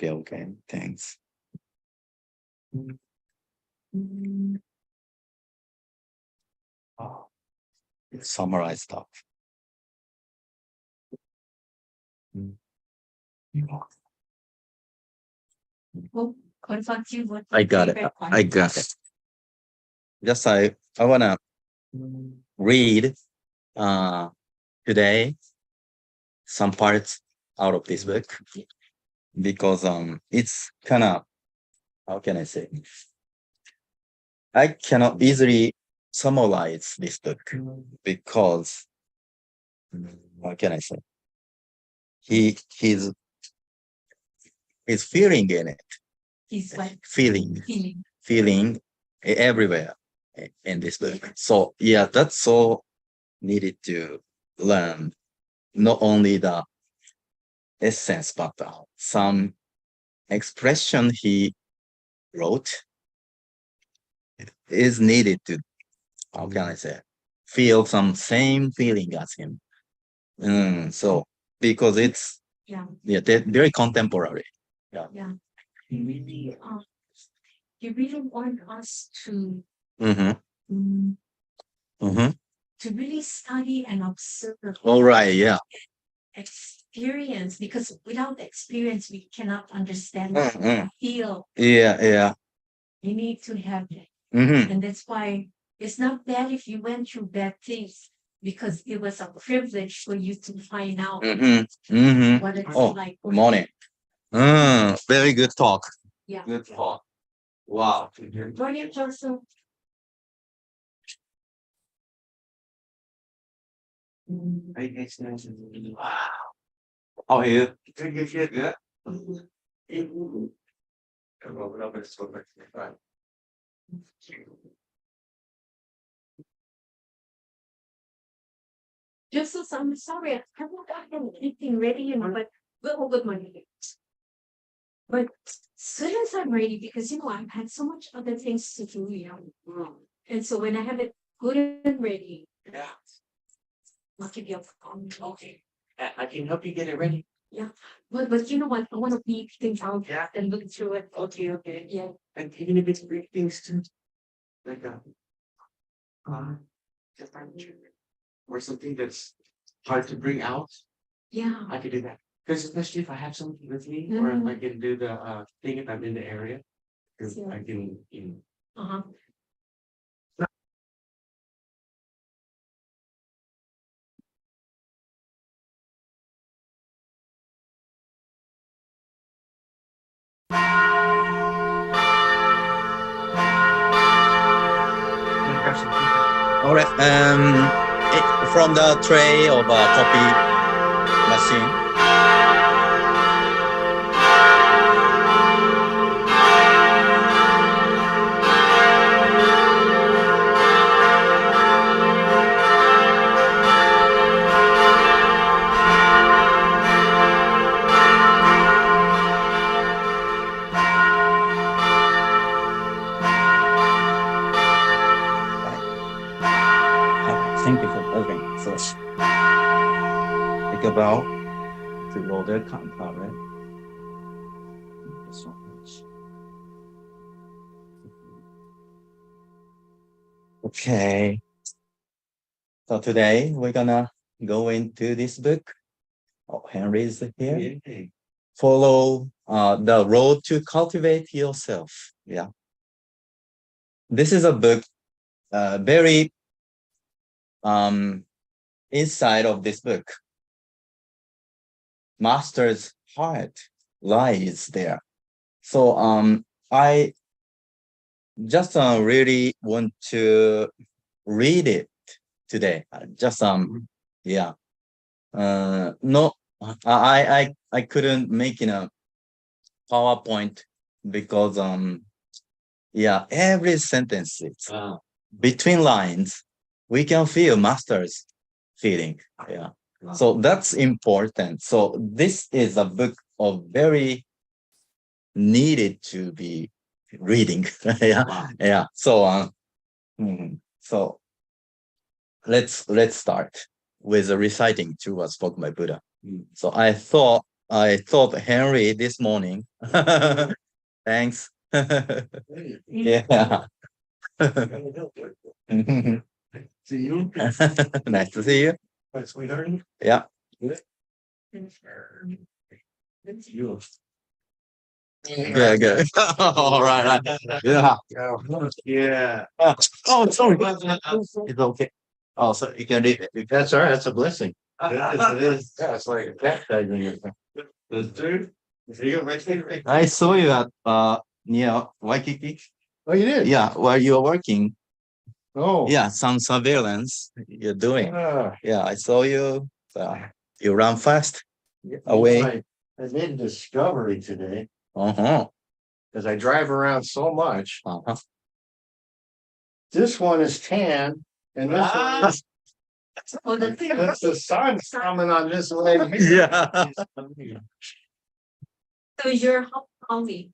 Okay, thanks. Oh, summarize stuff. Well, what about you? What's I your got it. favorite part? I got it. Just I wanna read today some parts out of this book because it's kind of, how can I say, I cannot easily summarize this book because, how can I say, he's feeling in it, He's like feeling feeling. everywhere in this book. So yeah, that's so needed to learn not only the essence but some expression he wrote is needed to, how can I say, feel some same feeling as him. So because it's Yeah. they're very contemporary. Yeah. You really want us to Mm-hmm. to really study and observe. All right. Yeah. Experience, because without experience we cannot understand, feel. Yeah. You need to have it. Mm-hmm. And that's why it's not bad if you went through bad things, because it was a privilege for you to find out what it's like. Morning. Very good talk. Yeah. Good talk. Wow. Morning, Joseph. Wow. How are you? Good. Joseph, I'm sorry, I haven't gotten anything ready, but we'll good morning. But as soon as I'm ready, because I've had so much other things to do, and so when I have it good and ready, Yeah. I'll give you a call. Okay. I can help you get it ready. Yeah, but you know what? I want to beat things out and look through it. Okay. Yeah. And even if it's big things too, like just or something that's hard to bring out, Yeah. I could do that. Because especially if I have something with me, or if I can do the thing if I'm in the area, because I can, All right. From the tray of a coffee machine. Thank you for helping. So think about to roll the counter. Thank you so much. Okay. So today we're gonna go into this book. Oh, Henry's here. Follow the road to cultivate yourself. Yeah. This is a book very inside of this book. Master's heart lies there. So I just really want to read it today. Just yeah. No, I couldn't make a PowerPoint because yeah, every sentence between lines we can feel master's feeling. Yeah. So that's important. So this is a book very needed to be reading. Yeah, Wow. yeah. So so let's start with reciting two words spoken by Buddha. So I thought Henry this morning. Thanks. Yeah. See you. Nice to see you. Hi, sweetheart. Yeah. It's you. Good, good. All right. Yeah. Yeah. Oh, sorry. It's okay. Oh, so you can read it. That's all right. That's a blessing. It is. Yeah, it's like baptizing yourself. That's true. You got my favorite. I saw you at near Waikiki. Oh, you did? Yeah, while you were working. Oh. Yeah, some surveillance you're doing. Ah. Yeah, I saw you. You run fast. You Away. know, I made a discovery today Uh-huh. because I drive around so much. Uh-huh. This one is tan, and this one is Oh, that's the sun's coming on this way. Yeah. so you're half Holly.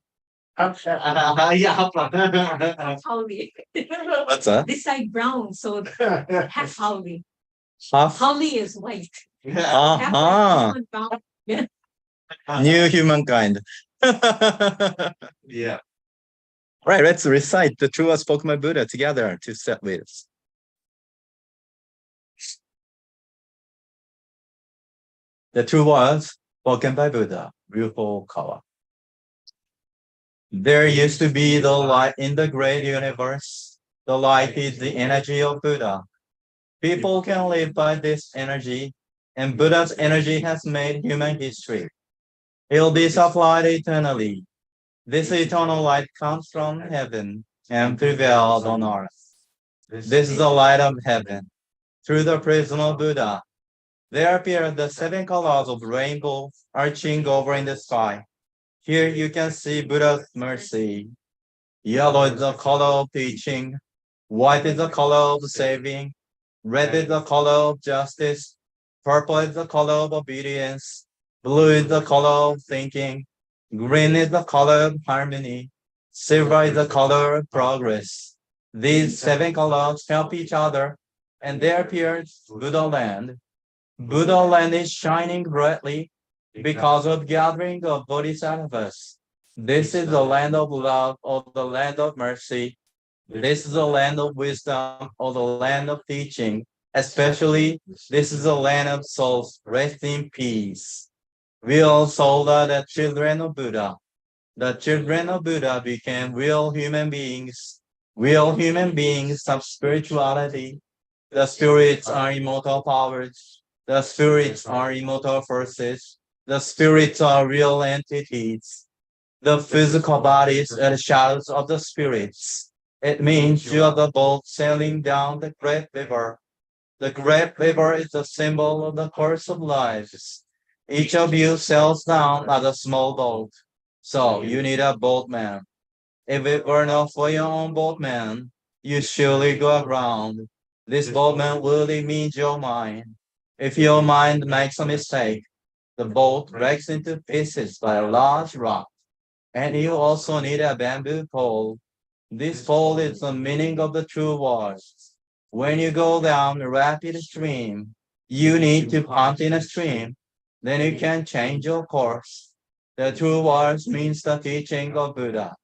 Yeah. Half Holly. What's that? This side brown, so half Holly. Half. Holly is white. Half Uh-huh. white, brown. Yeah. New humankind. Yeah. Right, let's recite the true words spoken by Buddha together to set with. The true words spoken by Buddha, Ryuho Kawa. There used to be the light in the great universe. The light is the energy of Buddha. People can live by this energy, and Buddha's energy has made human history. It will be supplied eternally. This eternal light comes from heaven and prevails on earth. This is the light of heaven. Through the prism of Buddha, there appear the seven colors of rainbow arching over in the sky. Here you can see Buddha's mercy. Yellow is the color of teaching. White is the color of saving. Red is the color of justice. Purple is the color of obedience. Blue is the color of thinking. Green is the color of harmony. Silver is the color of progress. These seven colors help each other, and there appears Buddha land. Buddha land is shining brightly because of gathering of bodhisattvas. This is the land of love, or the land of mercy. This is the land of wisdom, or the land of teaching. Especially, this is the land of souls. Rest in peace. We all souls are the children of Buddha. The children of Buddha became real human beings. Real human beings have spirituality. The spirits are immortal powers. The spirits are immortal forces. The spirits are real entities. The physical bodies are the shadows of the spirits. It means you are the boat sailing down the great river. The great river is the symbol of the course of lives. Each of you sails down as a small boat. So you need a boatman. If it were not for your own boatman, you surely go aground. This boatman really means your mind. If your mind makes a mistake, the boat breaks into pieces by a large rock. And you also need a bamboo pole. This pole is the meaning of the true words. When you go down a rapid stream, you need to pump in a stream. Then you can change your course. The true words means the teaching of Buddha.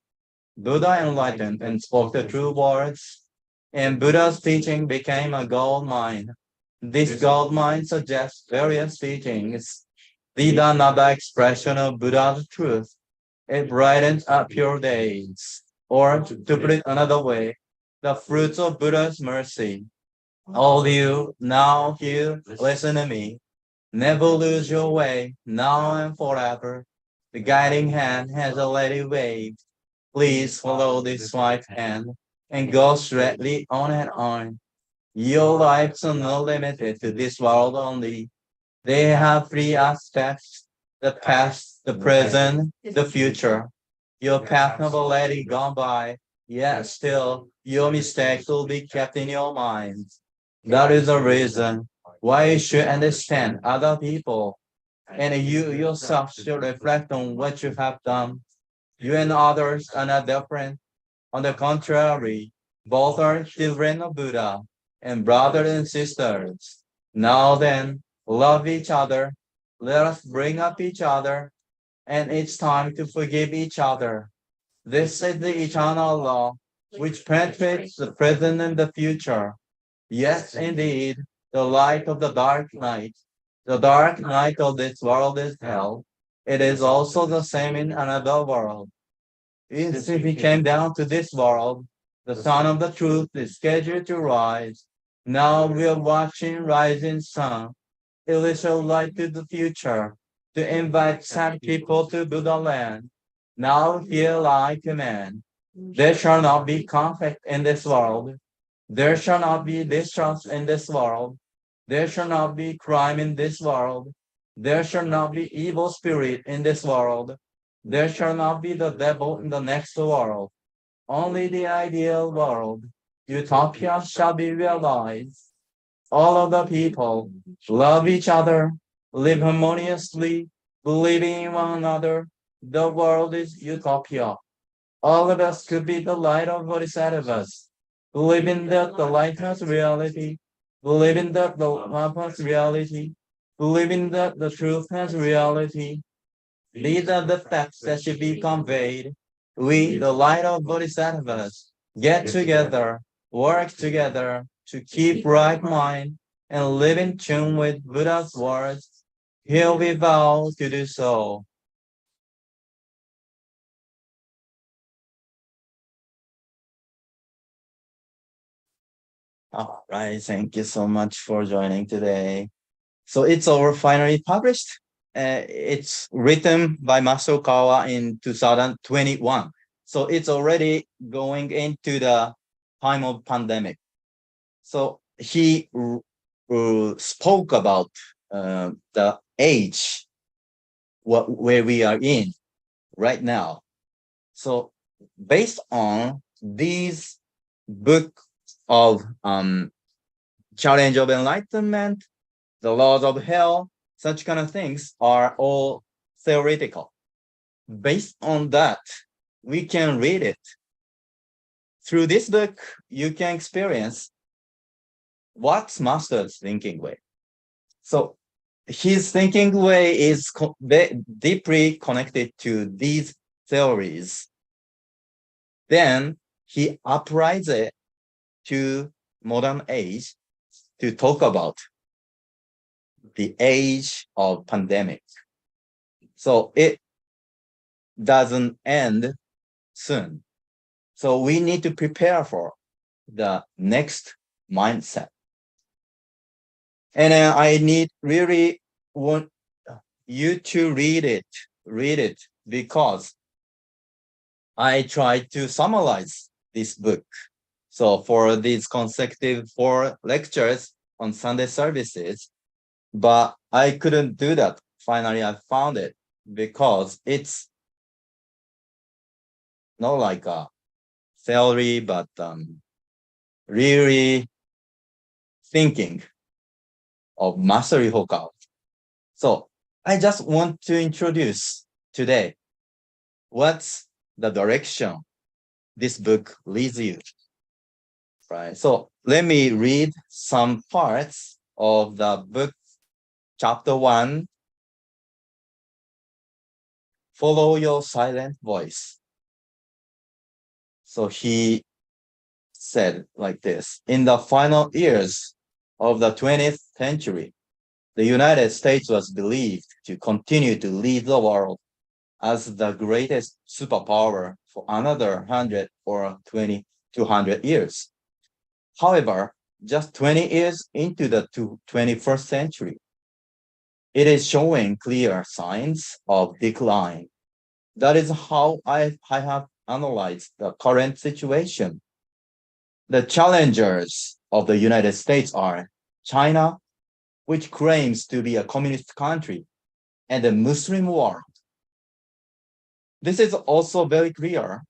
Buddha enlightened and spoke the true words, and Buddha's teaching became a gold mine. This gold mine suggests various teachings. These are another expression of Buddha's truth. It brightens up your days. Or, to put it another way, the fruits of Buddha's mercy. All you now here, listen to me. Never lose your way, now and forever. The guiding hand has already waved. Please follow this white hand and go straightly on and on. Your lives are not limited to this world only. They have three aspects: the past, the present, the future. Your path have already gone by, yet still your mistakes will be kept in your mind. That is the reason why you should understand other people. and you yourself should reflect on what you have done. You and others are not different. On the contrary, both are children of Buddha and brothers and sisters. Now then, love each other. Let us bring up each other, and it's time to forgive each other. This is the eternal law, which penetrates the present and the future. Yes, indeed, the light of the dark night. The dark night of this world is hell. It is also the same in another world. If we came down to this world, the sun of the truth is scheduled to rise. Now we are watching rising sun. It will show light to the future, to invite sad people to Buddha land. Now here I command. There shall not be conflict in this world. There shall not be distrust in this world. There shall not be crime in this world. There shall not be evil spirit in this world. There shall not be the devil in the next world. Only the ideal world, utopia, shall be realized. All of the people love each other, live harmoniously, believing in one another. The world is utopia. All of us could be the light of Bodhisattvas, believing that the light has reality, believing that the love has reality, believing that the truth has reality. These are the facts that should be conveyed. We, the light of Bodhisattvas, get together, work together to keep right mind and live in tune with Buddha's words. Here we vow to do so. All right, thank you so much for joining today. So it's over finally published. It's written by Masokawa in 2021. So it's already going into the time of pandemic. So he spoke about the age where we are in right now. So based on these book of challenge of enlightenment, the laws of hell, such kind of things are all theoretical. Based on that, we can read it. Through this book, you can experience what's Master's thinking way. So his thinking way is deeply connected to these theories. Then he applies it to modern age to talk about the age of pandemic. So it doesn't end soon. So we need to prepare for the next mindset. And I really want you to read it because I tried to summarize this book. So for these consecutive 4 lectures on Sunday services, but I couldn't do that. Finally, I found it because it's not like a theory, but really thinking of Masaru Hokawa. So I just want to introduce today what's the direction this book leads you. Right. So let me read some parts of the book, chapter 1. Follow your silent voice. So he said like this: in the final years of the 20th century, the United States was believed to continue to lead the world as the greatest superpower for another 100 or 200 years. However, just 20 years into the 21st century, it is showing clear signs of decline. That is how I have analyzed the current situation. The challengers of the United States are China, which claims to be a communist country, and the Muslim world. This is also very clear.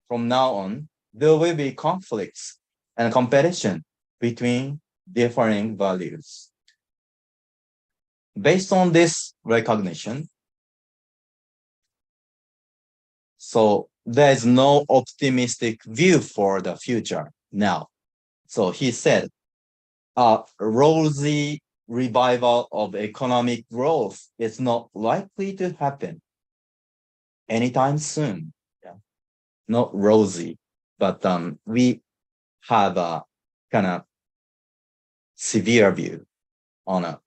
From now on, there will be conflicts and competition between differing values. Based on this recognition, so there is no optimistic view for the future now. So he said, a rosy revival of economic growth is not likely to happen anytime soon. Yeah. Not rosy, but we have a kind of severe view on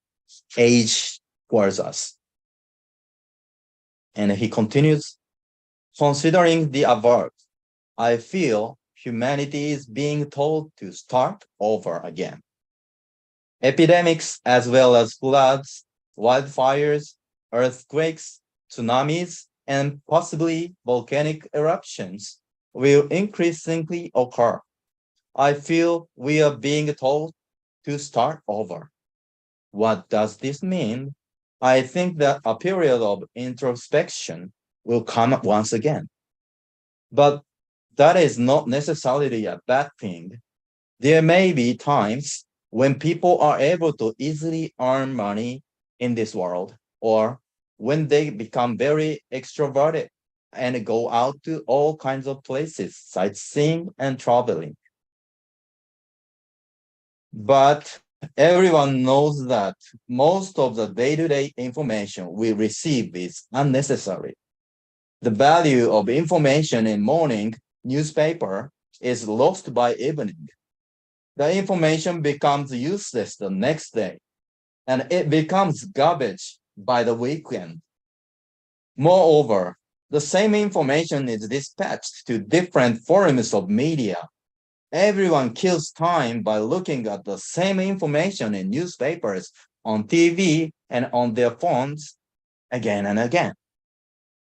age towards us. And he continues, considering the above, I feel humanity is being told to start over again. Epidemics as well as floods, wildfires, earthquakes, tsunamis, and possibly volcanic eruptions will increasingly occur. I feel we are being told to start over. What does this mean? I think that a period of introspection will come once again. But that is not necessarily a bad thing. There may be times when people are able to easily earn money in this world, or when they become very extroverted and go out to all kinds of places, sightseeing and traveling. But everyone knows that most of the day-to-day information we receive is unnecessary. The value of information in morning newspaper is lost by evening. The information becomes useless the next day, and it becomes garbage by the weekend. Moreover, the same information is dispatched to different forms of media. Everyone kills time by looking at the same information in newspapers, on TV, and on their phones again and again.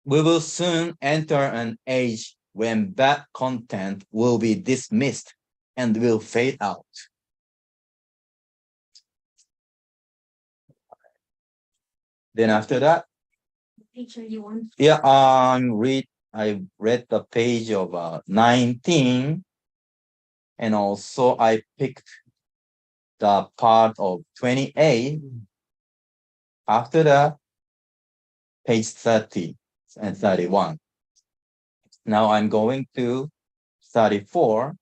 We will soon enter an age when bad content will be dismissed and will fade out. Then after that, Teacher, you want? yeah, I read the page of 19, and also I picked the part of 28. After that, page 30 and 31. Now I'm going to 34.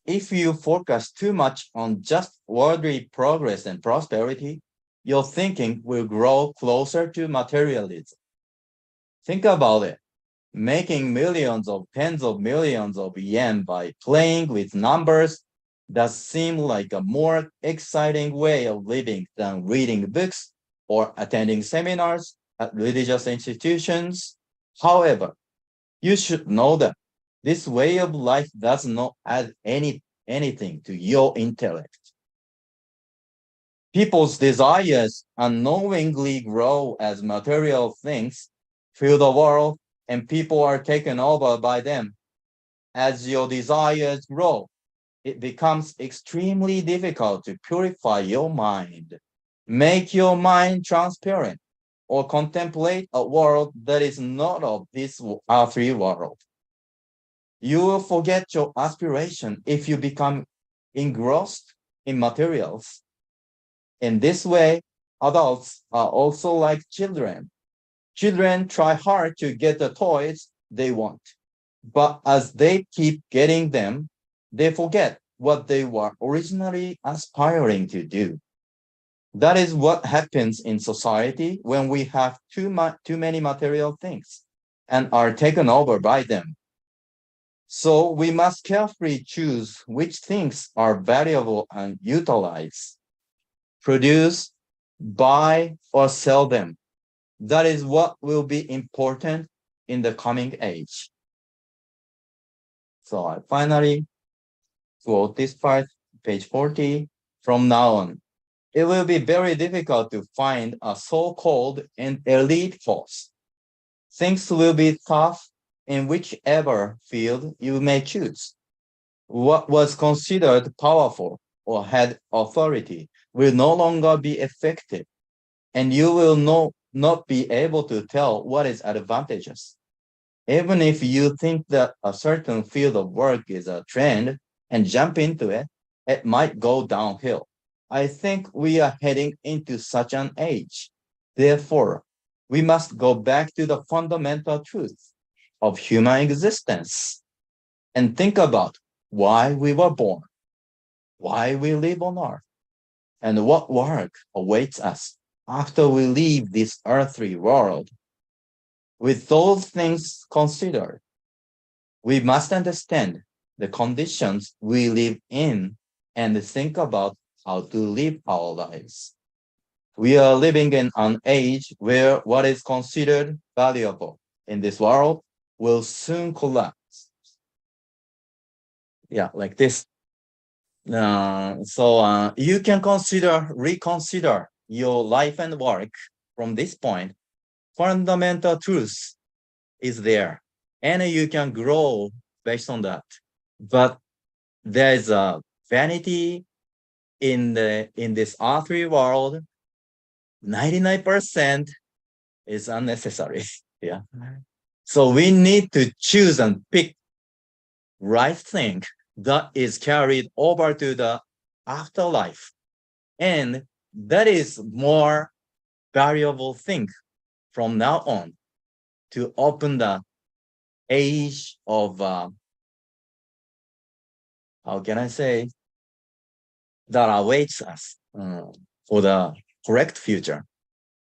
If you focus too much on just worldly progress and prosperity, your thinking will grow closer to materialism. Think about it. Making millions of tens of millions of yen by playing with numbers does seem like a more exciting way of living than reading books or attending seminars at religious institutions. However, you should know that this way of life does not add anything to your intellect. People's desires unknowingly grow as material things fill the world and people are taken over by them. As your desires grow, it becomes extremely difficult to purify your mind, make your mind transparent, or contemplate a world that is not of this earthly world. You will forget your aspiration if you become engrossed in materials. In this way, adults are also like children. Children try hard to get the toys they want, but as they keep getting them, they forget what they were originally aspiring to do. That is what happens in society when we have too many material things and are taken over by them. So we must carefully choose which things are valuable and utilize, produce, buy, or sell them. That is what will be important in the coming age. So I finally quote this part, page 40. From now on, it will be very difficult to find a so-called an elite force. Things will be tough in whichever field you may choose. What was considered powerful or had authority will no longer be effective, and you will not be able to tell what is advantageous. Even if you think that a certain field of work is a trend and jump into it, it might go downhill. I think we are heading into such an age. Therefore, we must go back to the fundamental truth of human existence and think about why we were born, why we live on earth, and what work awaits us after we leave this earthly world. With those things considered, we must understand the conditions we live in and think about how to live our lives. We are living in an age where what is considered valuable in this world will soon collapse. Yeah, like this. So you can reconsider your life and work from this point. Fundamental truth is there, and you can grow based on that. But there's a vanity in this earthly world. 99% is unnecessary. Yeah. So we need to choose and pick right thing that is carried over to the afterlife. And that is more valuable thing from now on to open the age of, how can I say, that awaits us for the correct future.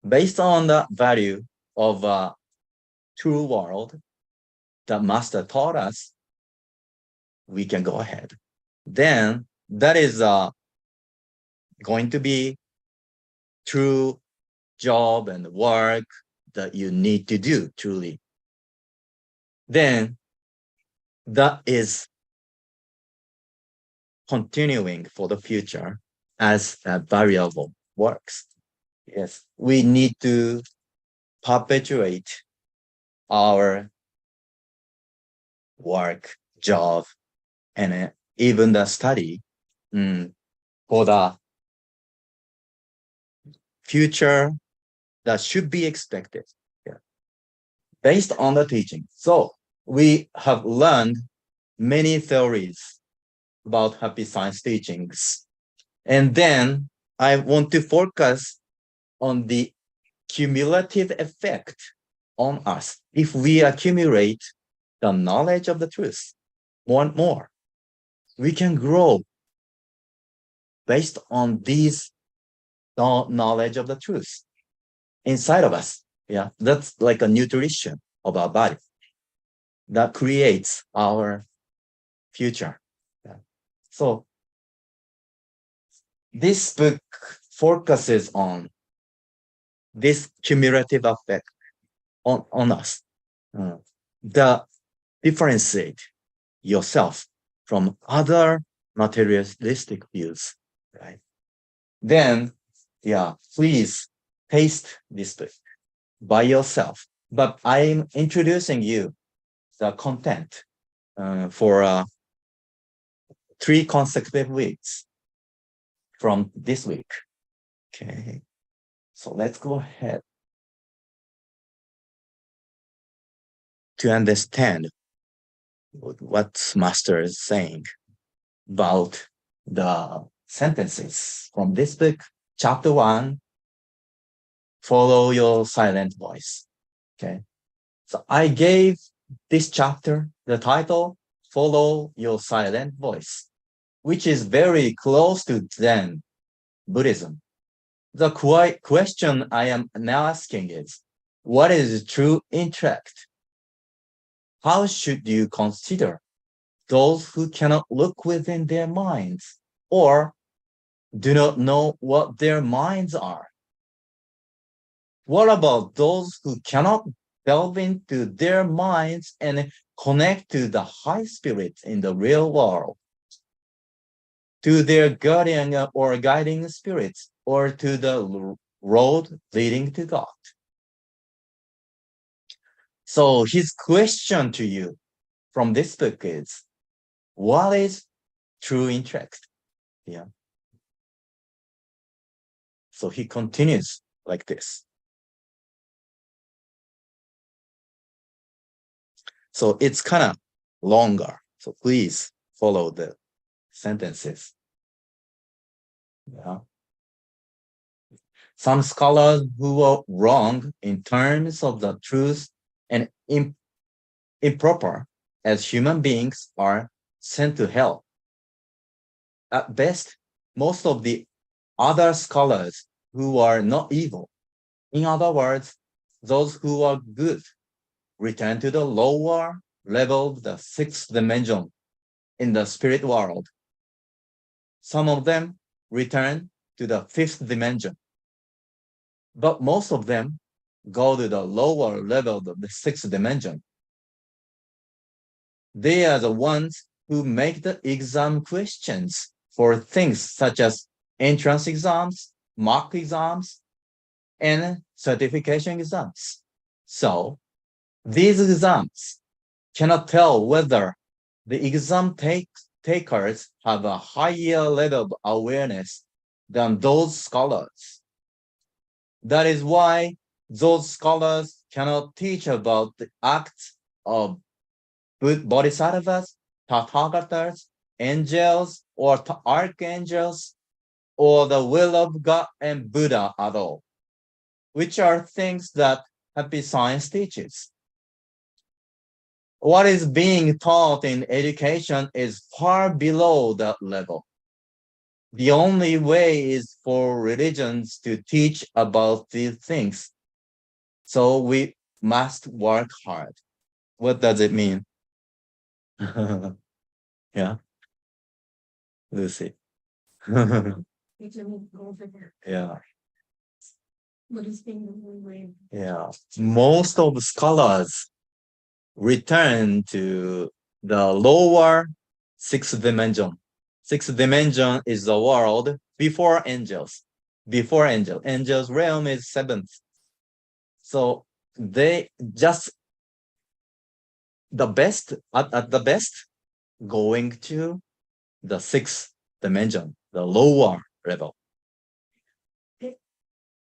Based on the value of a true world that Master taught us, we can go ahead. Then that is going to be true job and work that you need to do truly. Then that is continuing for the future as a variable works. Yes, we need to perpetuate our work, job, and even the study for the future that should be expected. Yeah. Based on the teaching. So we have learned many theories about happy science teachings. And then I want to focus on the cumulative effect on us if we accumulate the knowledge of the truth more and more. We can grow based on these knowledge of the truth inside of us. Yeah, that's like a nutrition of our body that creates our future. Yeah. So this book focuses on this cumulative effect on us that differentiate yourself from other materialistic views, right? Then, yeah, please taste this book by yourself. But I'm introducing you the content for 3 consecutive weeks from this week. Okay, so let's go ahead to understand what Master is saying about the sentences from this book. Chapter 1, follow your silent voice. Okay, so I gave this chapter the title, Follow Your Silent Voice, which is very close to Zen Buddhism. The question I am now asking is, what is true intellect? How should you consider those who cannot look within their minds or do not know what their minds are? What about those who cannot delve into their minds and connect to the high spirits in the real world, to their guardian or guiding spirits, or to the road leading to God? So his question to you from this book is, what is true intellect? Yeah. So he continues like this. So it's kind of longer. So please follow the sentences. Yeah. Some scholars who were wrong in terms of the truth and improper as human beings are sent to hell. At best, most of the other scholars who are not evil, in other words, those who are good, return to the lower level of the sixth dimension in the spirit world. Some of them return to the fifth dimension, but most of them go to the lower level of the sixth dimension. They are the ones who make the exam questions for things such as entrance exams, mock exams, and certification exams. So these exams cannot tell whether the exam takers have a higher level of awareness than those scholars. That is why those scholars cannot teach about the acts of bodhisattvas, tathagatas, angels, or archangels, or the will of God and Buddha at all, which are things that happy science teaches. What is being taught in education is far below that level. The only way is for religions to teach about these things. So we must work hard. What does it mean? Yeah, Lucy. Let me go over there. Yeah, What is being way? yeah. Most of the scholars return to the lower sixth dimension. Sixth dimension is the world before angels. Before angel. Angels realm is seventh. So they just the best at the best going to the sixth dimension, the lower level.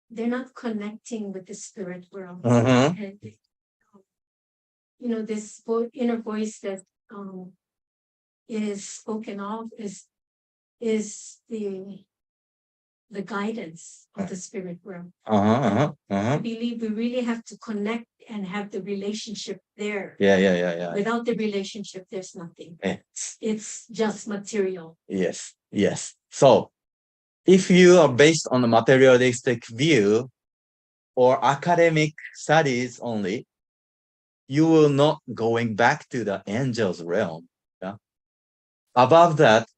They're not connecting with the spirit world. Uh-huh. And this inner voice that is spoken of is the guidance of the spirit world. I believe we really have to connect and have the relationship there. Yeah. Without the relationship, there's nothing. It's just material. Yes. So if you are based on a materialistic view or academic studies only, you will not going back to the angels realm. Yeah. Above that,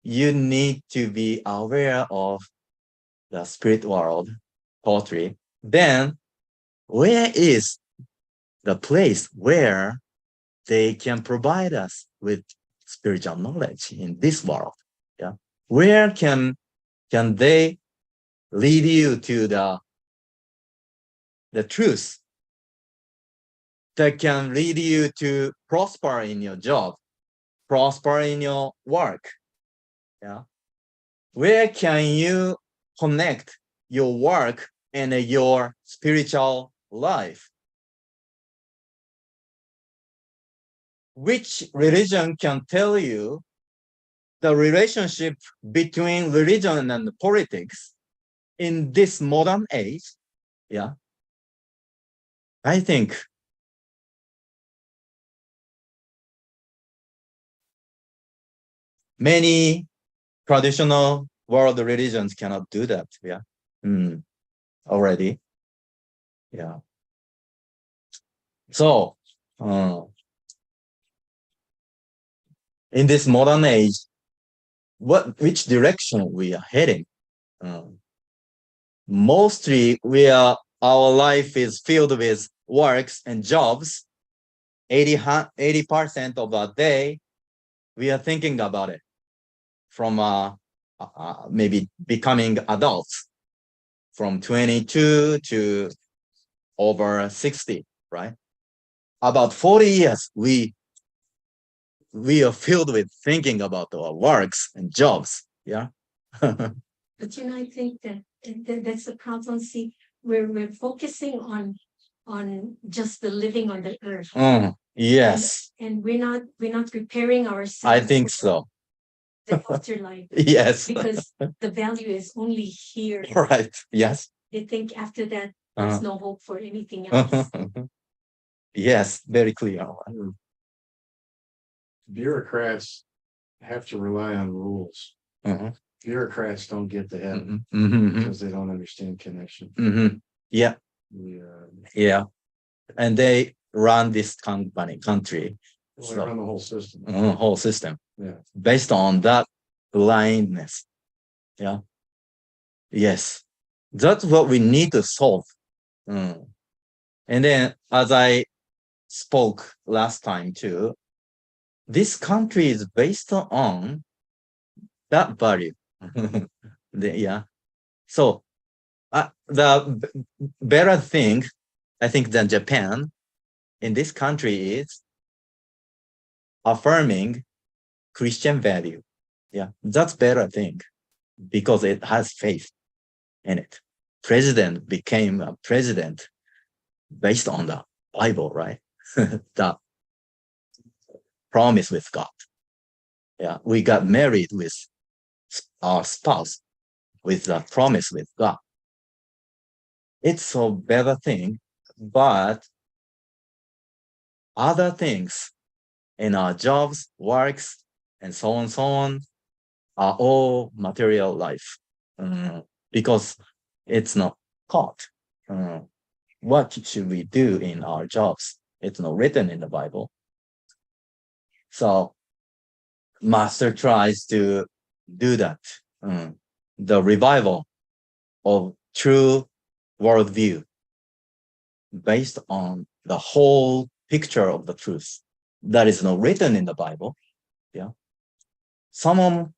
you need to be aware of the spirit world, poetry. Then where is the place where they can provide us with spiritual knowledge in this world? Yeah. Where can they lead you to the truth that can lead you to prosper in your job, prosper in your work? Yeah. Where can you connect your work and your spiritual life? Which religion can tell you the relationship between religion and politics in this modern age? Yeah. I think many traditional world religions cannot do that. Yeah. Already. Yeah. So, in this modern age, which direction we are heading? Mostly, our life is filled with works and jobs. 80% of our day, we are thinking about it from maybe becoming adults from 22 to over 60, right? About 40 years, we are filled with thinking about our works and jobs. Yeah. But I think that's the problem. See, we're focusing on just the living on the earth. Yes. And we're not preparing ourselves. I think so. The afterlife. Yes. Because the value is only here. Right. Yes. They think after that there's Uh-huh. no hope for anything else. Yes, very clear. Bureaucrats have to rely on rules. Uh-huh. Bureaucrats don't get the head Mhm, mhm, because they don't understand connection. mhm. Yeah, Yeah, yeah. And they run this country, well, they run the whole system. whole system Yeah, based on that blindness. Yeah. Yes. That's what we need to solve. Mm. And then, as I spoke last time too, this country is based on that value. Yeah. So the better thing, I think, than Japan in this country is affirming Christian value. Yeah, that's better thing because it has faith in it. President became a president based on the Bible, right? The promise with God. Yeah, we got married with our spouse with the promise with God. It's a better thing, but other things in our jobs, works, and so on are all material life because it's not taught. What should we do in our jobs? It's not written in the Bible. So Master tries to do that. The revival of true worldview based on the whole picture of the truth that is not written in the Bible. Yeah. Some of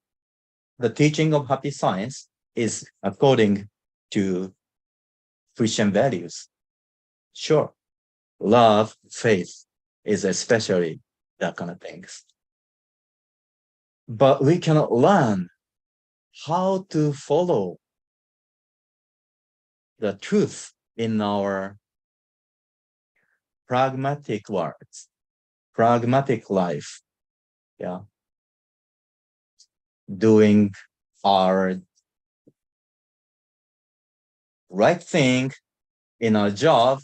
the teaching of happy science is according to Christian values. Sure. Love, faith is especially that kind of things. But we cannot learn how to follow the truth in our pragmatic words, pragmatic life. Yeah. Doing our right thing in our job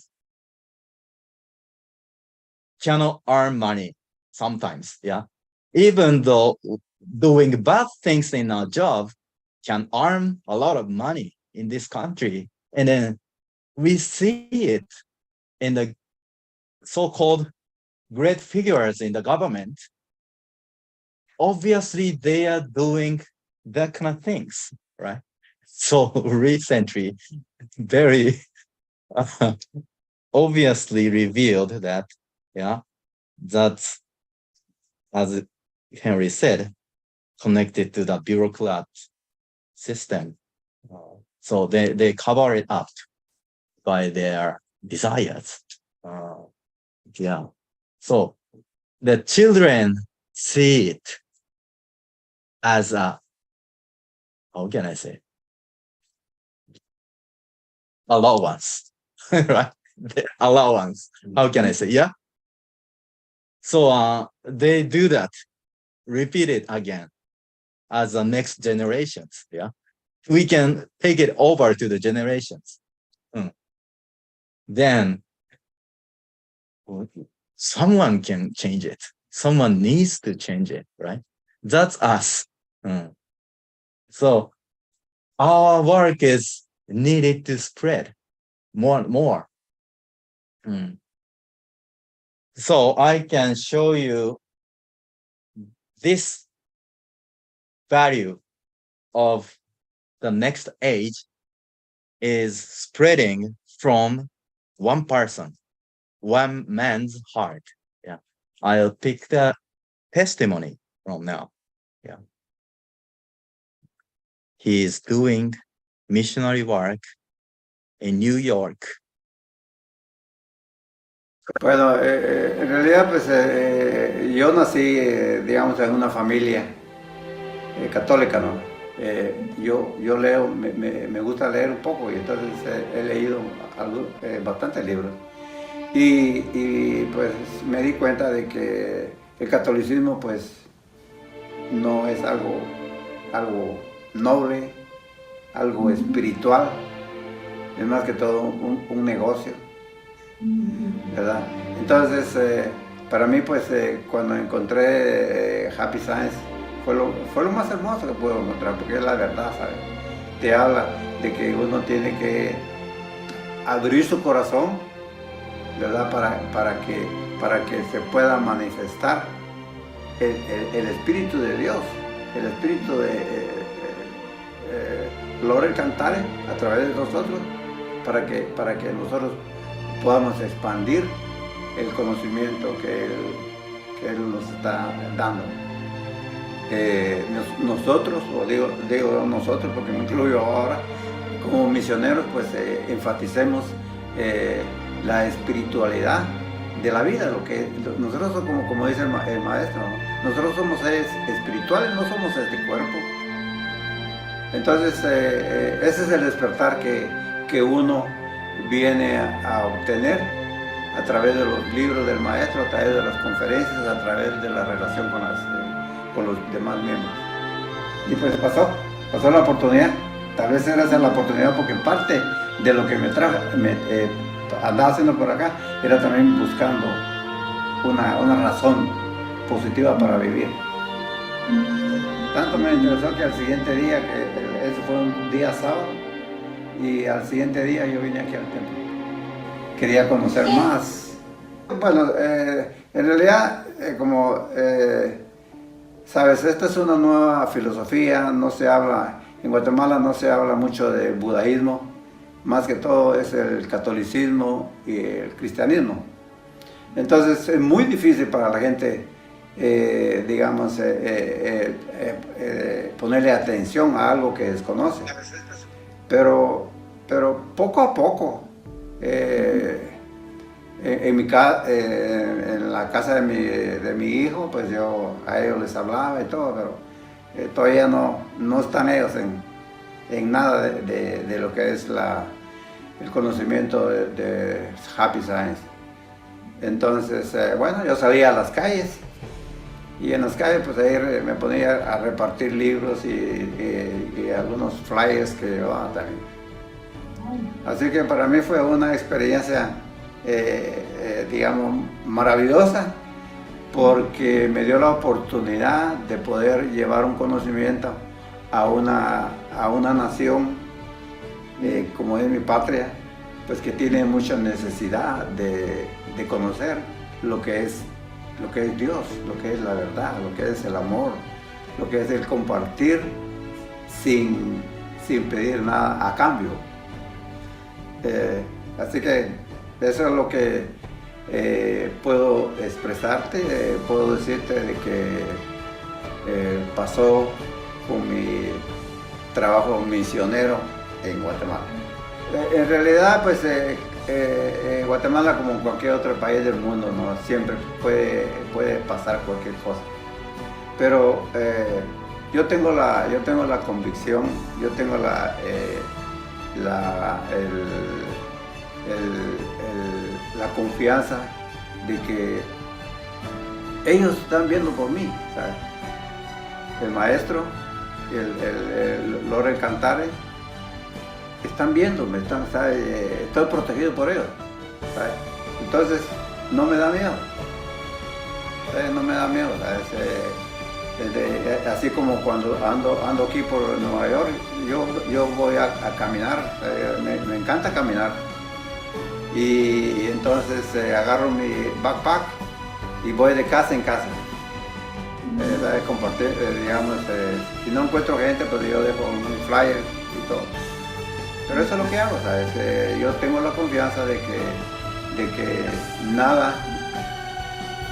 cannot earn money sometimes. Yeah. Even though doing bad things in our job can earn a lot of money in this country. And then we see it in the so-called great figures in the government. Obviously, they are doing that kind of things, right? So recently, very obviously revealed that, yeah, that's, as Henry said, connected to the bureaucrat system. So they cover it up by their desires. Yeah. So the children see it as a, how can I say, allowance, right? The allowance. How can I say? Yeah. So they do that, repeat it again as the next generations. Yeah. We can take it over to the generations. Then someone can change it. Someone needs to change it, right? That's us. So our work is needed to spread more and more. So I can show you this value of the next age is spreading from one person, one man's heart. Yeah. I'll pick the testimony from now. Yeah. He is doing missionary work in New York. Bueno, en realidad pues yo nací, digamos, en una familia católica, ¿no? Yo leo, me gusta leer un poco y entonces he leído bastantes libros. Y pues me di cuenta de que el catolicismo pues no es algo noble, algo espiritual, es más que todo un negocio, ¿verdad? Entonces, para mí, pues, cuando encontré Happy Science, fue lo más hermoso que puedo encontrar, porque es la verdad, ¿sabes? Te habla de que uno tiene que abrir su corazón, ¿verdad? Para que se pueda manifestar el Espíritu de Dios, el Espíritu de Lore Cantare a través de nosotros, para que nosotros podamos expandir el conocimiento que Él nos está dando. Nosotros, o digo nosotros porque me incluyo ahora, como misioneros, pues enfaticemos la espiritualidad de la vida, nosotros somos, como dice el maestro, ¿no? Nosotros somos seres espirituales, no somos este cuerpo. Entonces, ese es el despertar que uno viene a obtener a través de los libros del maestro, a través de las conferencias, a través de la relación con los demás miembros. Y pues pasó la oportunidad. Tal vez era esa la oportunidad porque parte de lo que me andaba haciendo por acá era también buscando una razón positiva para vivir. Tanto me interesó que al siguiente día, que ese fue un día sábado, y al siguiente día yo vine aquí al templo. Quería conocer más. Bueno, en realidad, sabes, esta es una nueva filosofía, en Guatemala no se habla mucho de budaísmo, más que todo es el catolicismo y el cristianismo. Entonces es muy difícil para la gente, ponerle atención a algo que desconoce. Pero poco a poco, en la casa de mi hijo, pues yo a ellos les hablaba y todo, pero todavía no están ellos en nada de lo que es el conocimiento de Happy Science. Entonces, bueno, yo salía a las calles y en las calles pues ahí me ponía a repartir libros y algunos flyers que llevaba también. Así que para mí fue una experiencia, digamos, maravillosa, porque me dio la oportunidad de poder llevar un conocimiento a una nación como es mi patria, pues que tiene mucha necesidad de conocer lo que es Dios, lo que es la verdad, lo que es el amor, lo que es el compartir sin pedir nada a cambio. Así que eso es lo que puedo expresarte, puedo decirte de que pasó con mi trabajo misionero en Guatemala. En realidad, pues Guatemala, como cualquier otro país del mundo, ¿no? Siempre puede pasar cualquier cosa. Pero yo tengo la convicción, yo tengo la confianza de que ellos están viendo por mí, ¿sabes? El maestro, el Lore Cantare, están viéndome, ¿sabes? Estoy protegido por ellos, ¿sabes? Entonces no me da miedo, ¿sabes? No me da miedo, ¿sabes? Así como cuando ando aquí por Nueva York, yo voy a caminar, me encanta caminar, y entonces agarro mi backpack y voy de casa en casa, compartir, digamos, si no encuentro gente, pues yo dejo un flyer y todo. Pero eso es lo que hago, ¿sabes? Yo tengo la confianza de que nada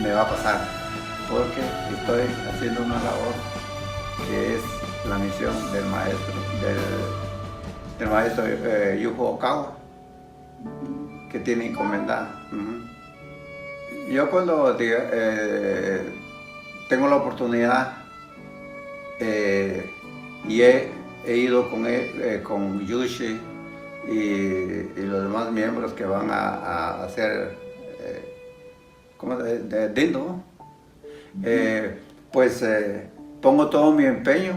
me va a pasar, porque estoy haciendo una labor que es la misión del maestro Yuho Okawa, que tiene encomendada. Yo cuando tengo la oportunidad y he ido con él, con Yushi y los demás miembros que van a hacer como de Dindo, pues pongo todo mi empeño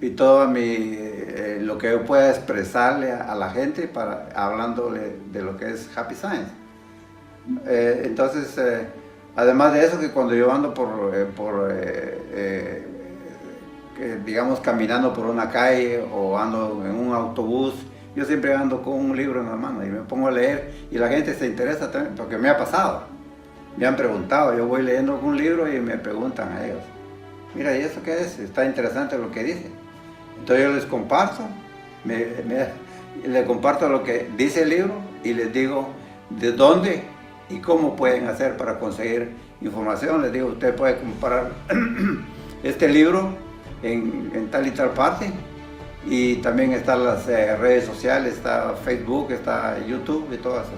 y todo lo que yo pueda expresarle a la gente hablándole de lo que es Happy Science. Entonces, además de eso, que cuando yo ando digamos, caminando por una calle o ando en un autobús, yo siempre ando con un libro en la mano y me pongo a leer y la gente se interesa también, porque me ha pasado. Me han preguntado, yo voy leyendo un libro y me preguntan a ellos, mira, ¿y eso qué es? Está interesante lo que dice. Entonces yo les comparto, les comparto lo que dice el libro y les digo de dónde y cómo pueden hacer para conseguir información. Les digo, usted puede comprar este libro en tal y tal parte, y también están las redes sociales, está Facebook, está YouTube y todo eso.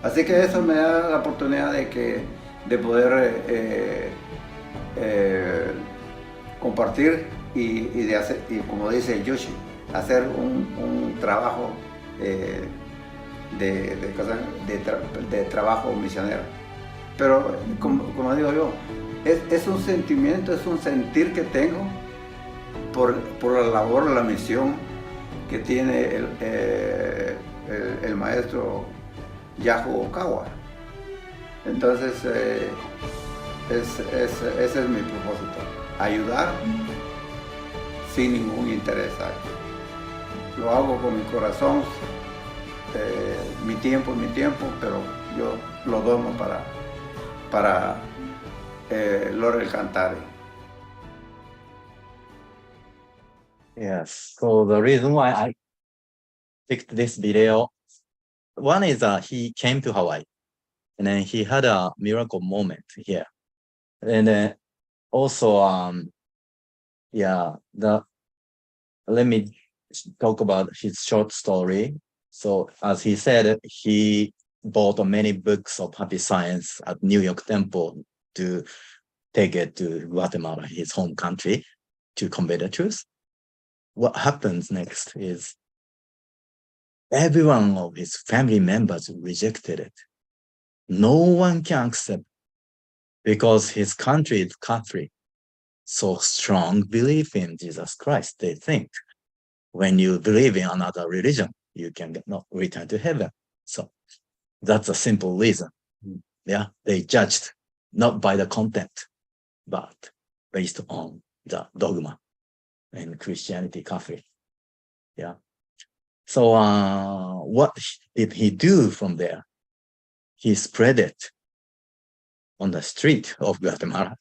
Así que eso me da la oportunidad de poder compartir y de hacer, y como dice Yoshi, hacer un trabajo de trabajo misionero. Pero como digo yo, es un sentimiento, es un sentir que tengo por la labor, la misión que tiene el maestro Yahoo Okawa. Entonces, ese es mi propósito, ayudar sin ningún interés. Lo hago con mi corazón, mi tiempo es mi tiempo, pero yo lo dono para loro el cantare. Yes. So the reason why I picked this video, one is he came to Hawaii and then he had a miracle moment here. And then also, let me talk about his short story. So as he said, he bought many books of Happy Science at New York Temple to take it to Guatemala, his home country, to convey the truth. What happens next is every one of his family members rejected it. No one can accept because his country is Catholic. So strong belief in Jesus Christ, they think. When you believe in another religion, you can not return to heaven. So that's a simple reason. Yeah, they judged not by the content, but based on the dogma in Christianity, Catholic. Yeah. So what did he do from there? He spread it on the street of Guatemala.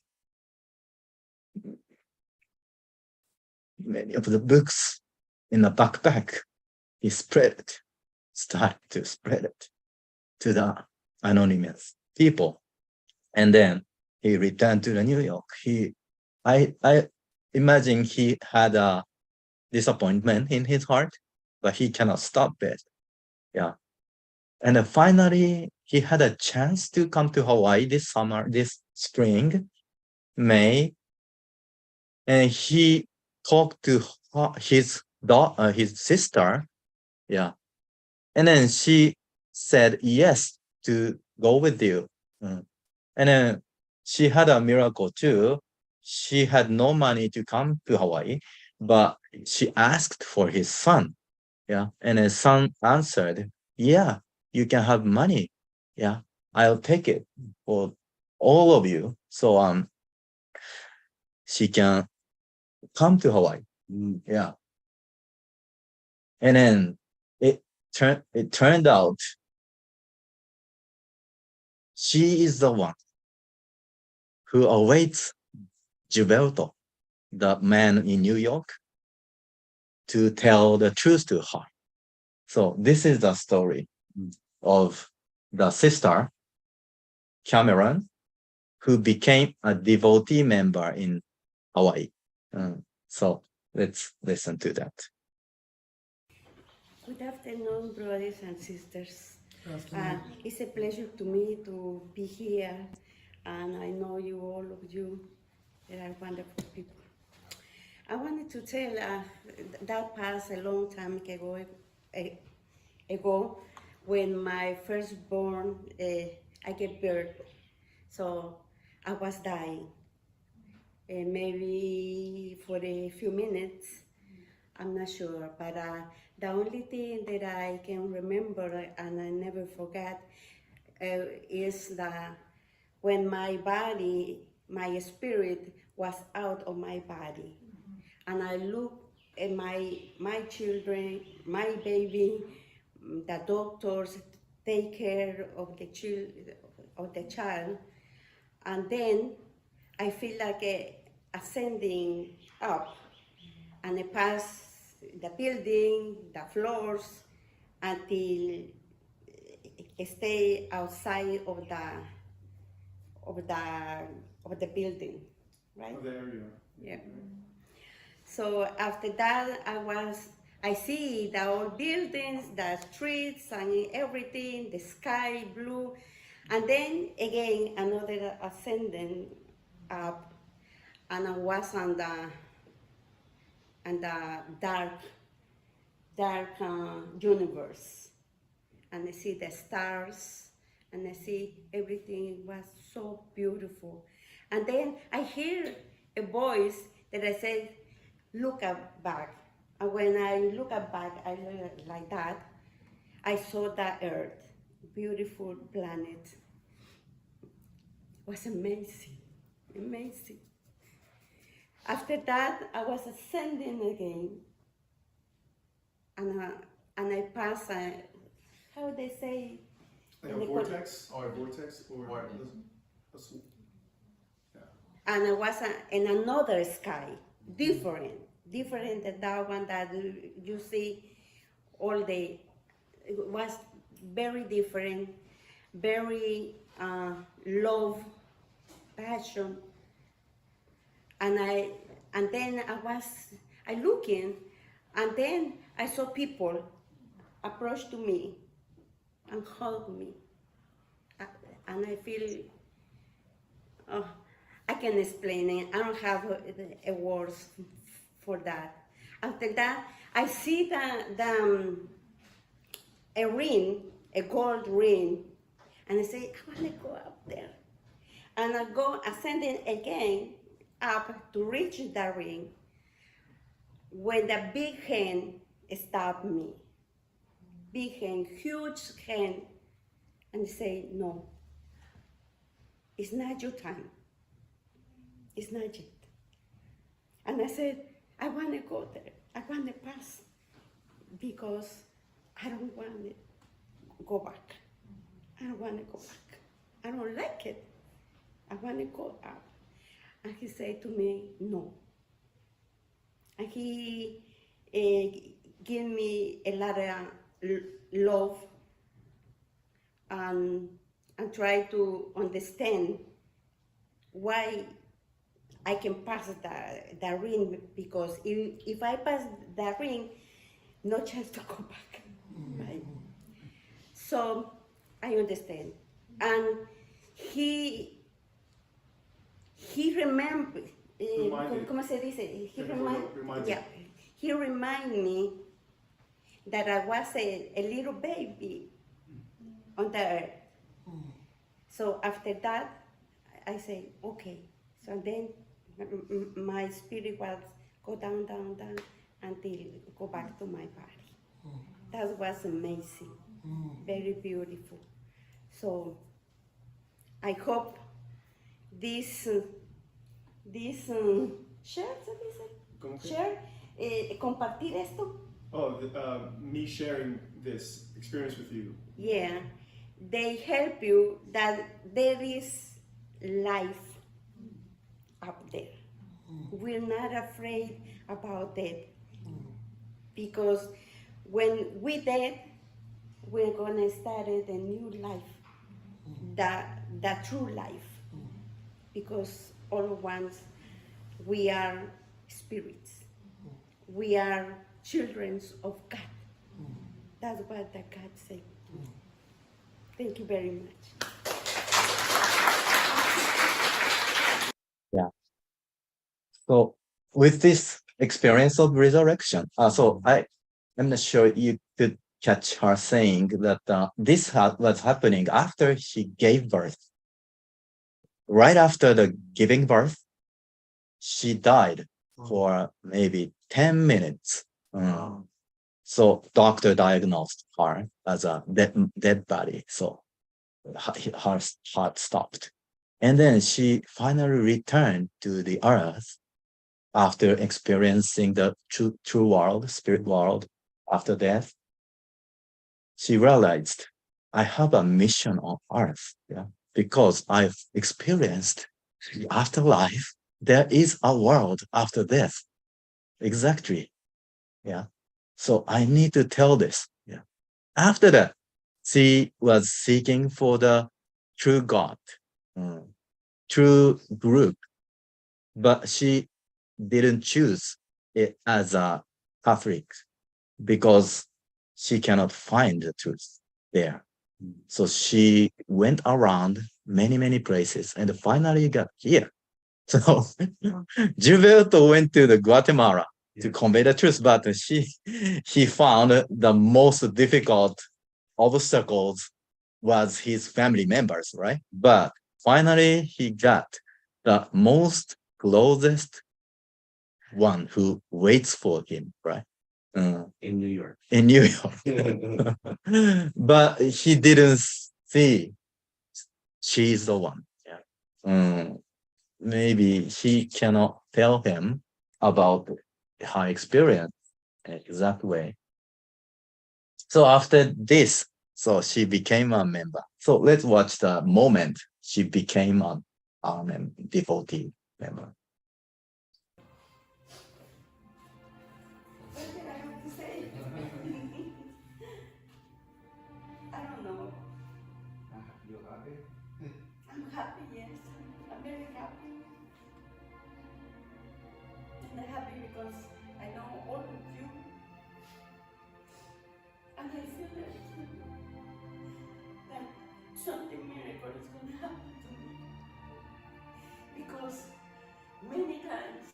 Many of the books in a backpack, he started to spread it to the anonymous people. And then he returned to the New York. I imagine he had a disappointment in his heart, but he cannot stop it. Yeah. And then finally, he had a chance to come to Hawaii this spring, May, and he talked to his sister, yeah, and then she said yes to go with you. And then she had a miracle too. She had no money to come to Hawaii, but she asked for his son, yeah, and his son answered, yeah, you can have money, yeah, I'll take it for all of you, so she can come to Hawaii. Yeah. And then it turned out she is the one who awaits Gilberto, the man in New York, to tell the truth to her. So this is the story of the sister, Cameron, who became a devotee member in Hawaii. So let's listen to that. Good afternoon, brothers and sisters. It's a pleasure to me to be here, and I know you, all of you, they are wonderful people. I wanted to tell that passed a long time ago when my firstborn, I gave birth, so I was dying. maybe for a few minutes. I'm not sure, but the only thing that I can remember and I never forget is that when my body, my spirit was out of my body, and I look at my children, my baby, the doctors take care of the child, and then I feel like ascending up, and I pass the building, the floors, until I stay outside of the building, right? Oh, there you are. Yeah. So after that, I see the old buildings, the streets, and everything, the sky blue, and then again another ascending up, and I was on the dark universe, and I see the stars, and I see everything was so beautiful. And then I hear a voice that I said, look up back. And when I look up back, I look like that, I saw the earth, beautiful planet. It was amazing, amazing. After that, I was ascending again, and I passed, how they say, Like in a the vortex? Or a vortex? Or and I was in another sky, different than that one that you see all day. It was very different, very love, passion, and then I looking, and then I saw people approach to me and hug me, and I feel, oh, I can explain it. I don't have a words for that. After that, I see a ring, a gold ring, and I say, I want to go up there. And I go ascending again up to reach the ring, when the big hand stopped me. Big hand, huge hand, and say, no, it's not your time. It's not yet. And I said, I want to go there. I want to pass, because I don't want to go back. I don't want to go back. I don't like it. I want to go up. And he said to me, no. And he gave me a lot of love, and try to understand why I can pass the ring, because if I pass the ring, no chance to go back, right? So I understand, and he remember. Reminded. ¿Cómo se dice? Reminded. Yeah, he reminded me that I was a little baby on the earth. So after that, I say, okay. So then my spirit was go down, down, down, until go back to my body. That was amazing, very beautiful. So I hope this share, ¿se dice? ¿Cómo que? Share, compartir esto. Oh, me sharing this experience with you. Yeah, they help you that there is life up there. We're not afraid about death, because when we dead, we're gonna start a new life, the true life, because all at once we are spirits, we are children of God. That's what the God said. Thank you very much. Yeah. So with this experience of resurrection, so I'm not sure you could catch her saying that this was happening after she gave birth. Right after the giving birth, she died for maybe 10 minutes. So doctor diagnosed her as a dead body. So her heart stopped. And then she finally returned to the earth after experiencing the true world, spirit world after death. She realized I have a mission on earth, yeah, because I've experienced the afterlife. There is a world after death. Exactly. Yeah. So I need to tell this. Yeah. After that, she was seeking for the true God, true group, but she didn't choose it as a Catholic because she cannot find the truth there. So she went around many places and finally got here. So Gilberto went to the Guatemala to convey the truth, but he found the most difficult obstacles was his family members, right? But finally he got the most closest one who waits for him, right? In New York. In New York. But he didn't see she's the one. Yeah. Maybe he cannot tell him about her experience in an exact way. So after this, so she became a member. So let's watch the moment she became a devotee member. What did I have to say? I don't know. You happy? I'm happy, yes. I'm very happy. And I'm happy because I know all of you. And I feel that something miracle is going to happen to me. Because many times,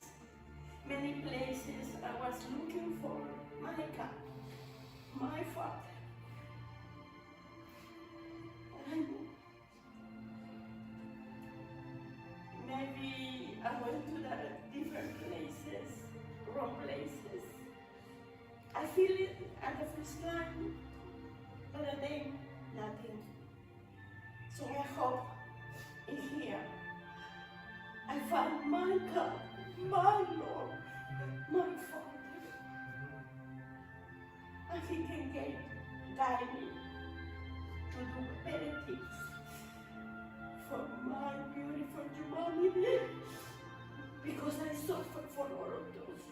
many places I was looking for my God, my Father. And maybe I went to the different places, wrong places. I feel it at the first time, but then nothing. So I hope in here I find my God, my Lord, my Father, and He can guide me to do better things for my beautiful humanity. Because I suffer for all of those.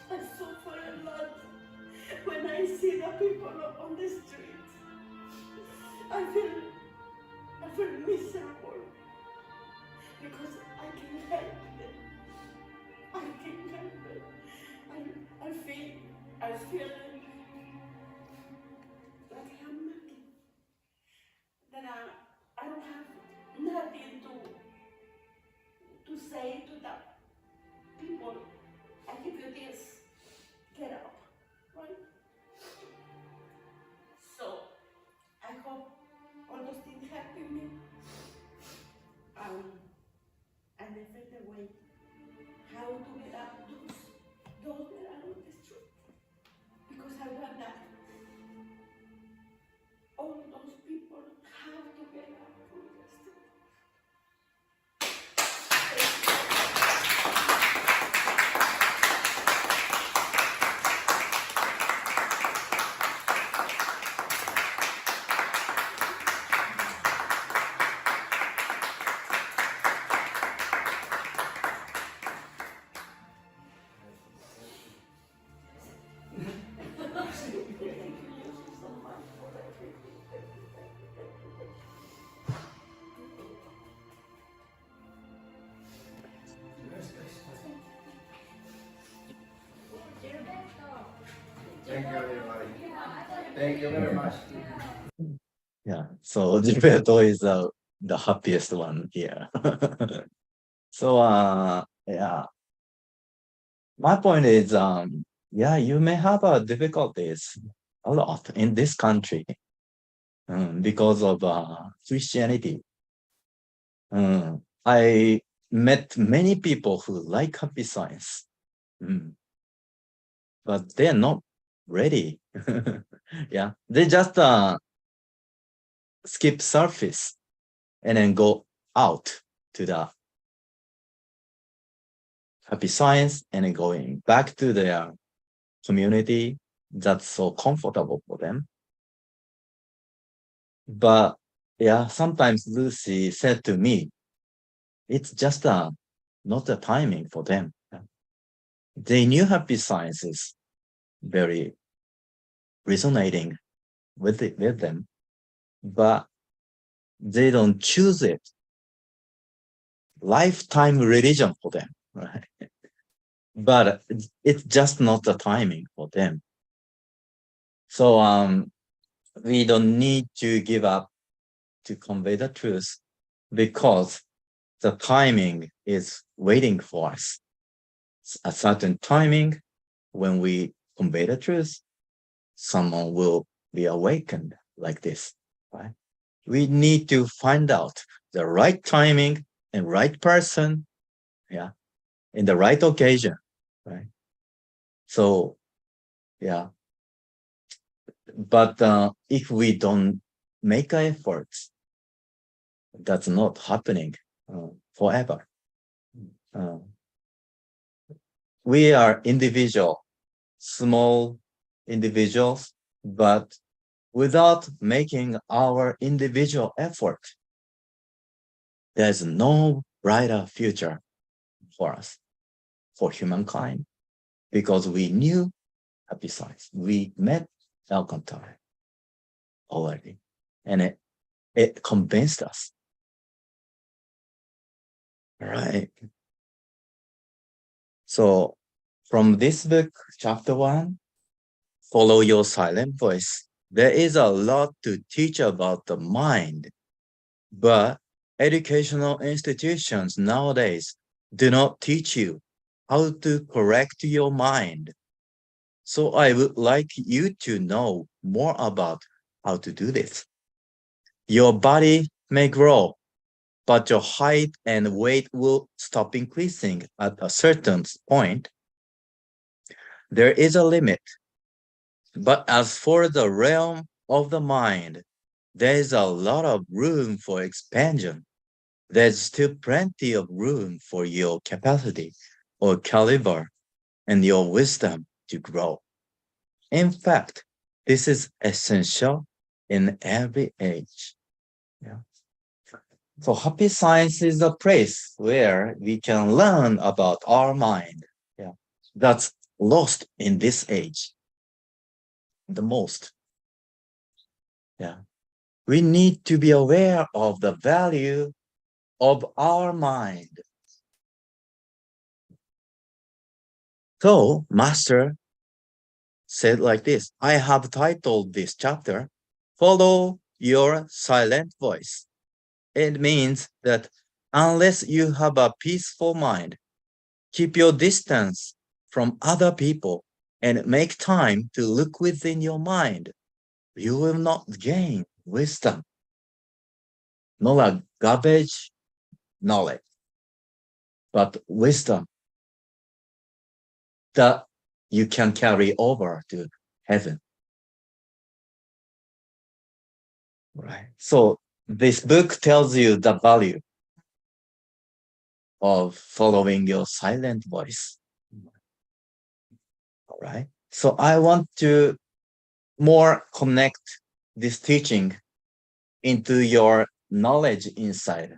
I suffer a lot when I see the people on the street. I feel miserable because I can help them. I can help them. I feel like I'm nothing. That I don't have nothing to say to the people. I give you this. Get up, right? So I hope all those things happen me. And I feel the way how to get up those that are on the street. Because I want that all those people have to get up from the street. Thank you, everybody. Thank you very much. Yeah. So Gilberto is the happiest one here. So yeah. My point is yeah, you may have difficulties a lot in this country because of Christianity. I met many people who like happy science, but they're not ready. Yeah, they just skip surface and then go out to the happy science and then going back to their community that's so comfortable for them. But yeah, sometimes Lucy said to me, it's just not the timing for them. They knew happy science is very resonating with them, but they don't choose it. Lifetime religion for them, right? But it's just not the timing for them. So we don't need to give up to convey the truth because the timing is waiting for us. A certain timing, when we convey the truth, someone will be awakened like this, right? We need to find out the right timing and right person, yeah, in the right occasion, right? So, yeah. But if we don't make efforts, that's not happening forever. We are individual, small individuals, but without making our individual effort, there's no brighter future for us, for humankind, because we knew happy science. We met Alcantara already, and it convinced us. Right. So from this book, chapter 1, Follow Your Silent Voice, there is a lot to teach about the mind, but educational institutions nowadays do not teach you how to correct your mind. So I would like you to know more about how to do this. Your body may grow, but your height and weight will stop increasing at a certain point. There is a limit. But as for the realm of the mind, there is a lot of room for expansion. There's still plenty of room for your capacity or caliber and your wisdom to grow. In fact, this is essential in every age. Yeah. So happy science is a place where we can learn about our mind. Yeah. That's lost in this age. The most. Yeah. We need to be aware of the value of our mind. So, Master said like this, I have titled this chapter, Follow Your Silent Voice. It means that unless you have a peaceful mind, keep your distance from other people and make time to look within your mind, you will not gain wisdom. Not a garbage knowledge, but wisdom that you can carry over to heaven. Right. So this book tells you the value of following your silent voice. All right. So I want to more connect this teaching into your knowledge inside,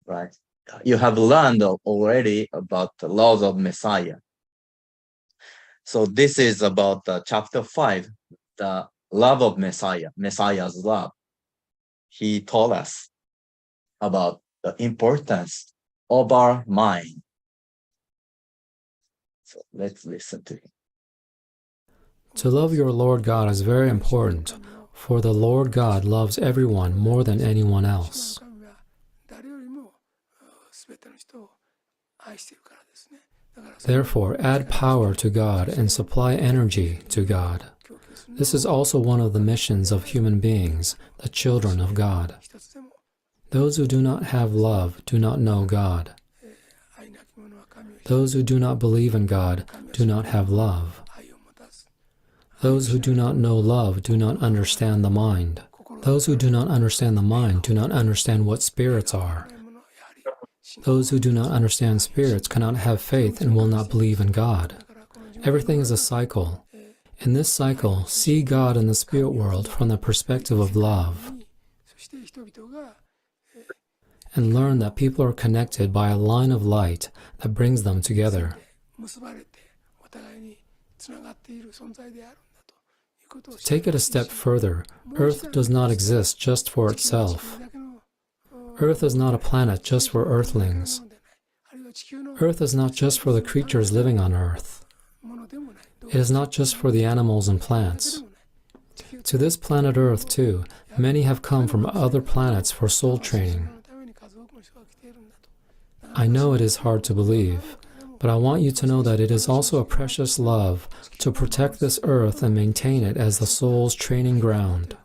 right? You have learned already about the laws of Messiah. So this is about chapter 5, the love of Messiah, Messiah's love. He told us about the importance of our mind. So let's listen to him. To love your Lord God is very important, for the Lord God loves everyone more than anyone else. Therefore, add power to God and supply energy to God. This is also one of the missions of human beings, the children of God. Those who do not have love do not know God. Those who do not believe in God do not have love. Those who do not know love do not understand the mind. Those who do not understand the mind do not understand what spirits are. Those who do not understand spirits cannot have faith and will not believe in God. Everything is a cycle. In this cycle, see God in the spirit world from the perspective of love, and learn that people are connected by a line of light that brings them together. Take it a step further. Earth does not exist just for itself. Earth is not a planet just for earthlings. Earth is not just for the creatures living on Earth. It is not just for the animals and plants. To this planet Earth, too, many have come from other planets for soul training. I know it is hard to believe, but I want you to know that it is also a precious love to protect this earth and maintain it as the soul's training ground.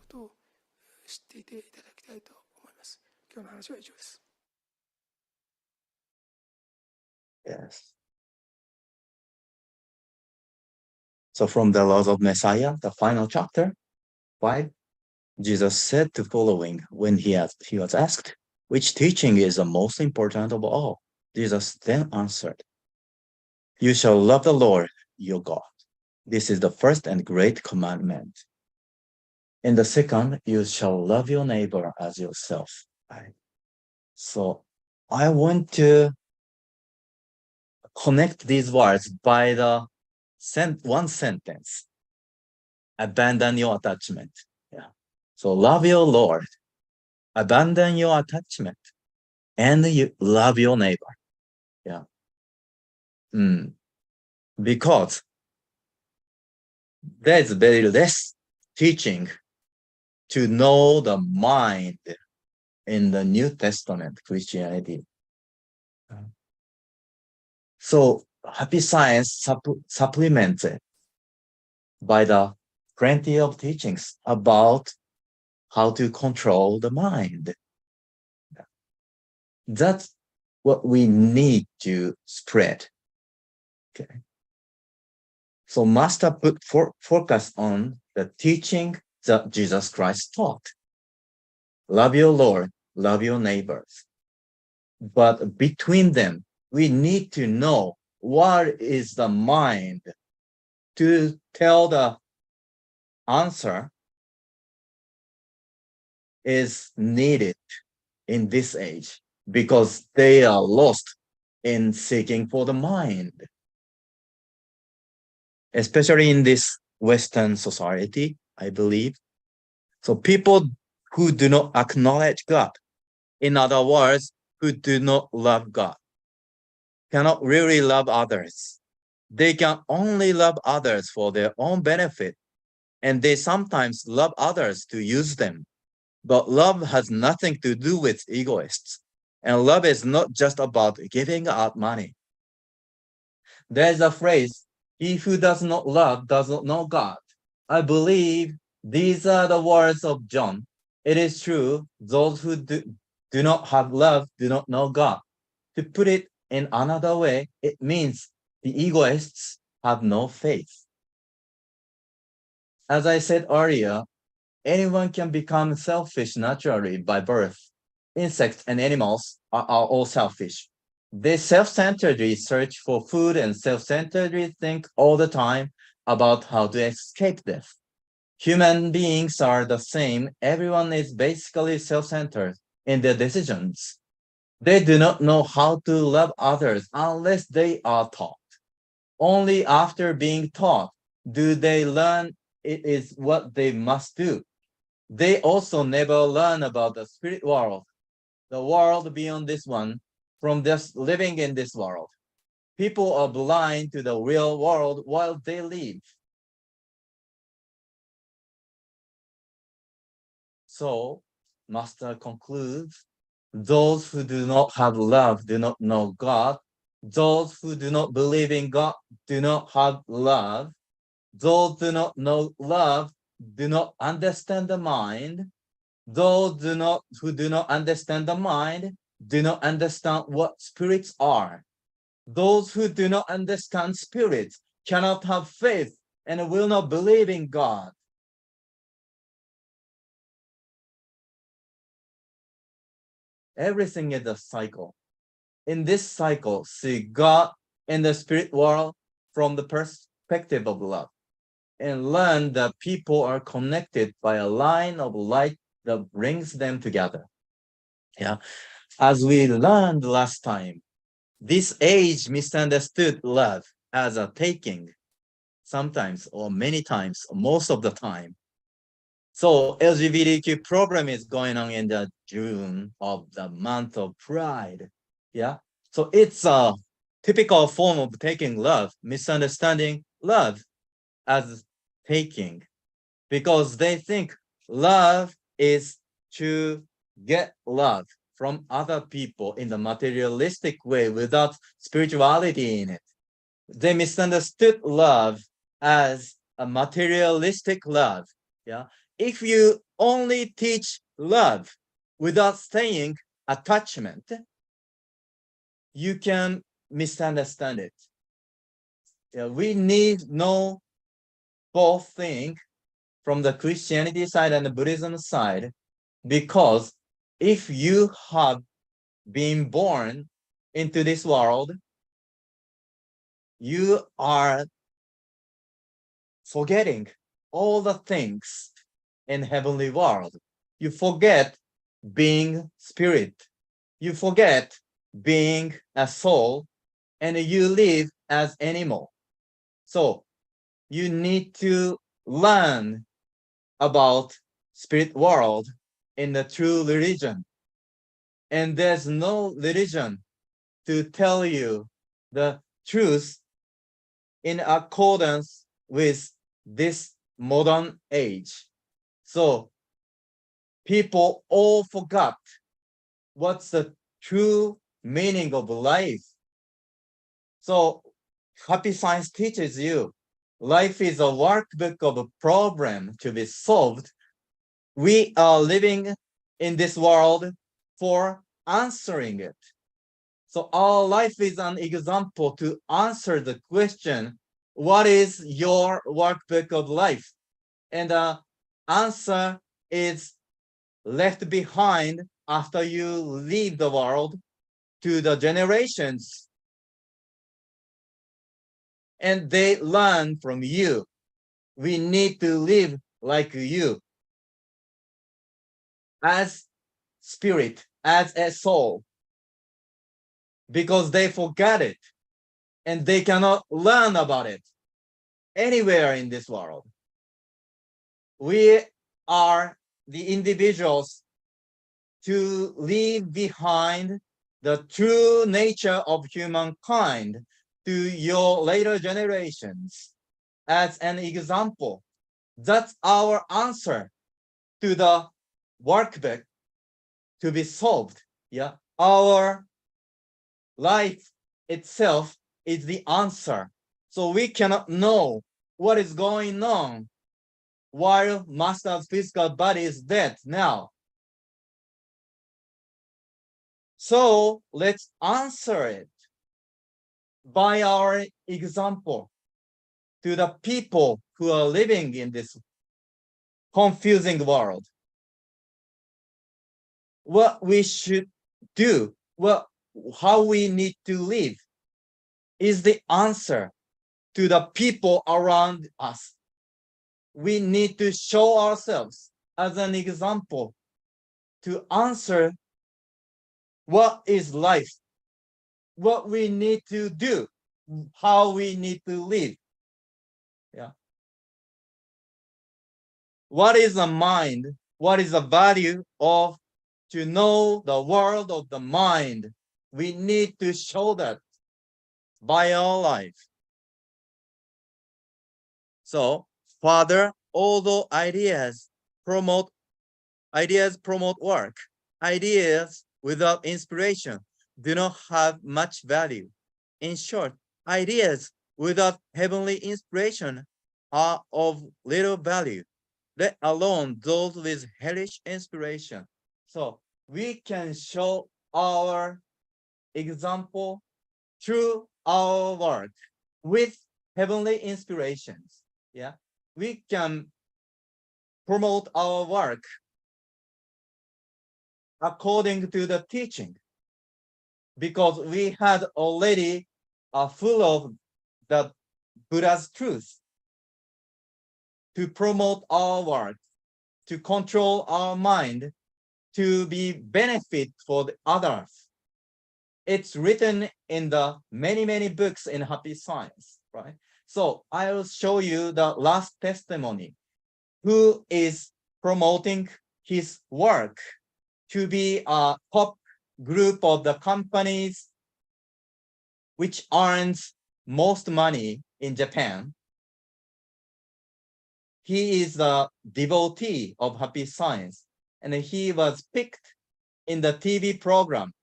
Yes. So from the laws of Messiah, the final chapter, 5, Jesus said the following when he was asked, which teaching is the most important of all? Jesus then answered, you shall love the Lord your God. This is the first and great commandment. And the second, you shall love your neighbor as yourself. Right? So I want to connect these words by the one sentence. Abandon your attachment. Yeah. So love your Lord. Abandon your attachment. And you love your neighbor. Yeah. Because there's very less teaching to know the mind in the New Testament Christianity. So happy science supplements it by the plenty of teachings about how to control the mind. That's what we need to spread. Okay. So Master put focus on the teaching that Jesus Christ taught. Love your Lord, love your neighbors. But between them, we need to know what is the mind to tell the answer is needed in this age because they are lost in seeking for the mind. Especially in this Western society, I believe. So people who do not acknowledge God, in other words, who do not love God, cannot really love others. They can only love others for their own benefit, and they sometimes love others to use them. But love has nothing to do with egoists, and love is not just about giving out money. There's a phrase, he who does not love does not know God. I believe these are the words of John. It is true, those who do not have love do not know God. To put it in another way, it means the egoists have no faith. As I said earlier, anyone can become selfish naturally by birth. Insects and animals are all selfish. They self-centeredly search for food and self-centeredly think all the time about how to escape death. Human beings are the same. Everyone is basically self-centered in their decisions. They do not know how to love others unless they are taught. Only after being taught do they learn it is what they must do. They also never learn about the spirit world, the world beyond this one, from just living in this world. People are blind to the real world while they live. So, Master concludes, those who do not have love do not know God. Those who do not believe in God do not have love. Those who do not know love do not understand the mind. Those who do not understand the mind do not understand what spirits are. Those who do not understand spirit cannot have faith and will not believe in God. Everything is a cycle. In this cycle, see God in the spirit world from the perspective of love, and learn that people are connected by a line of light that brings them together. Yeah. As we learned last time, this age misunderstood love as a taking, sometimes or many times, most of the time. So LGBTQ program is going on in the June of the month of Pride. Yeah. So it's a typical form of taking love, misunderstanding love as taking, because they think love is to get love from other people in the materialistic way without spirituality in it. They misunderstood love as a materialistic love. Yeah. If you only teach love without saying attachment, you can misunderstand it. Yeah, we need know both things from the Christianity side and the Buddhism side, because if you have been born into this world, you are forgetting all the things in heavenly world. You forget being spirit. You forget being a soul, and you live as animal. So you need to learn about spirit world in the true religion. And there's no religion to tell you the truth in accordance with this modern age. So people all forgot what's the true meaning of life. So Happy Science teaches you life is a workbook of a problem to be solved. We are living in this world for answering it. So our life is an example to answer the question, what is your workbook of life? And the answer is left behind after you leave the world to the generations. And they learn from you. We need to live like you, as spirit, as a soul, because they forgot it and they cannot learn about it anywhere in this world. We are the individuals to leave behind the true nature of humankind to your later generations as an example. That's our answer to the workbook to be solved. Yeah, our life itself is the answer. So we cannot know what is going on while master's physical body is dead now. So let's answer it by our example to the people who are living in this confusing world. What we should do, how we need to live is the answer to the people around us. We need to show ourselves as an example to answer what is life, what we need to do, how we need to live. Yeah. What is the mind? What is the value of to know the world of the mind? We need to show that by our life. So, further, although ideas promote work, ideas without inspiration do not have much value. In short, ideas without heavenly inspiration are of little value, let alone those with hellish inspiration. So we can show our example through our work with heavenly inspirations. Yeah, we can promote our work according to the teaching, because we had already full of the Buddha's truth to promote our work, to control our mind, to be benefit for the others. It's written in the many books in Happy Science, right? So I will show you the last testimony, who is promoting his work to be a top group of the companies which earns most money in Japan. He is a devotee of Happy Science, and he was picked in the TV program.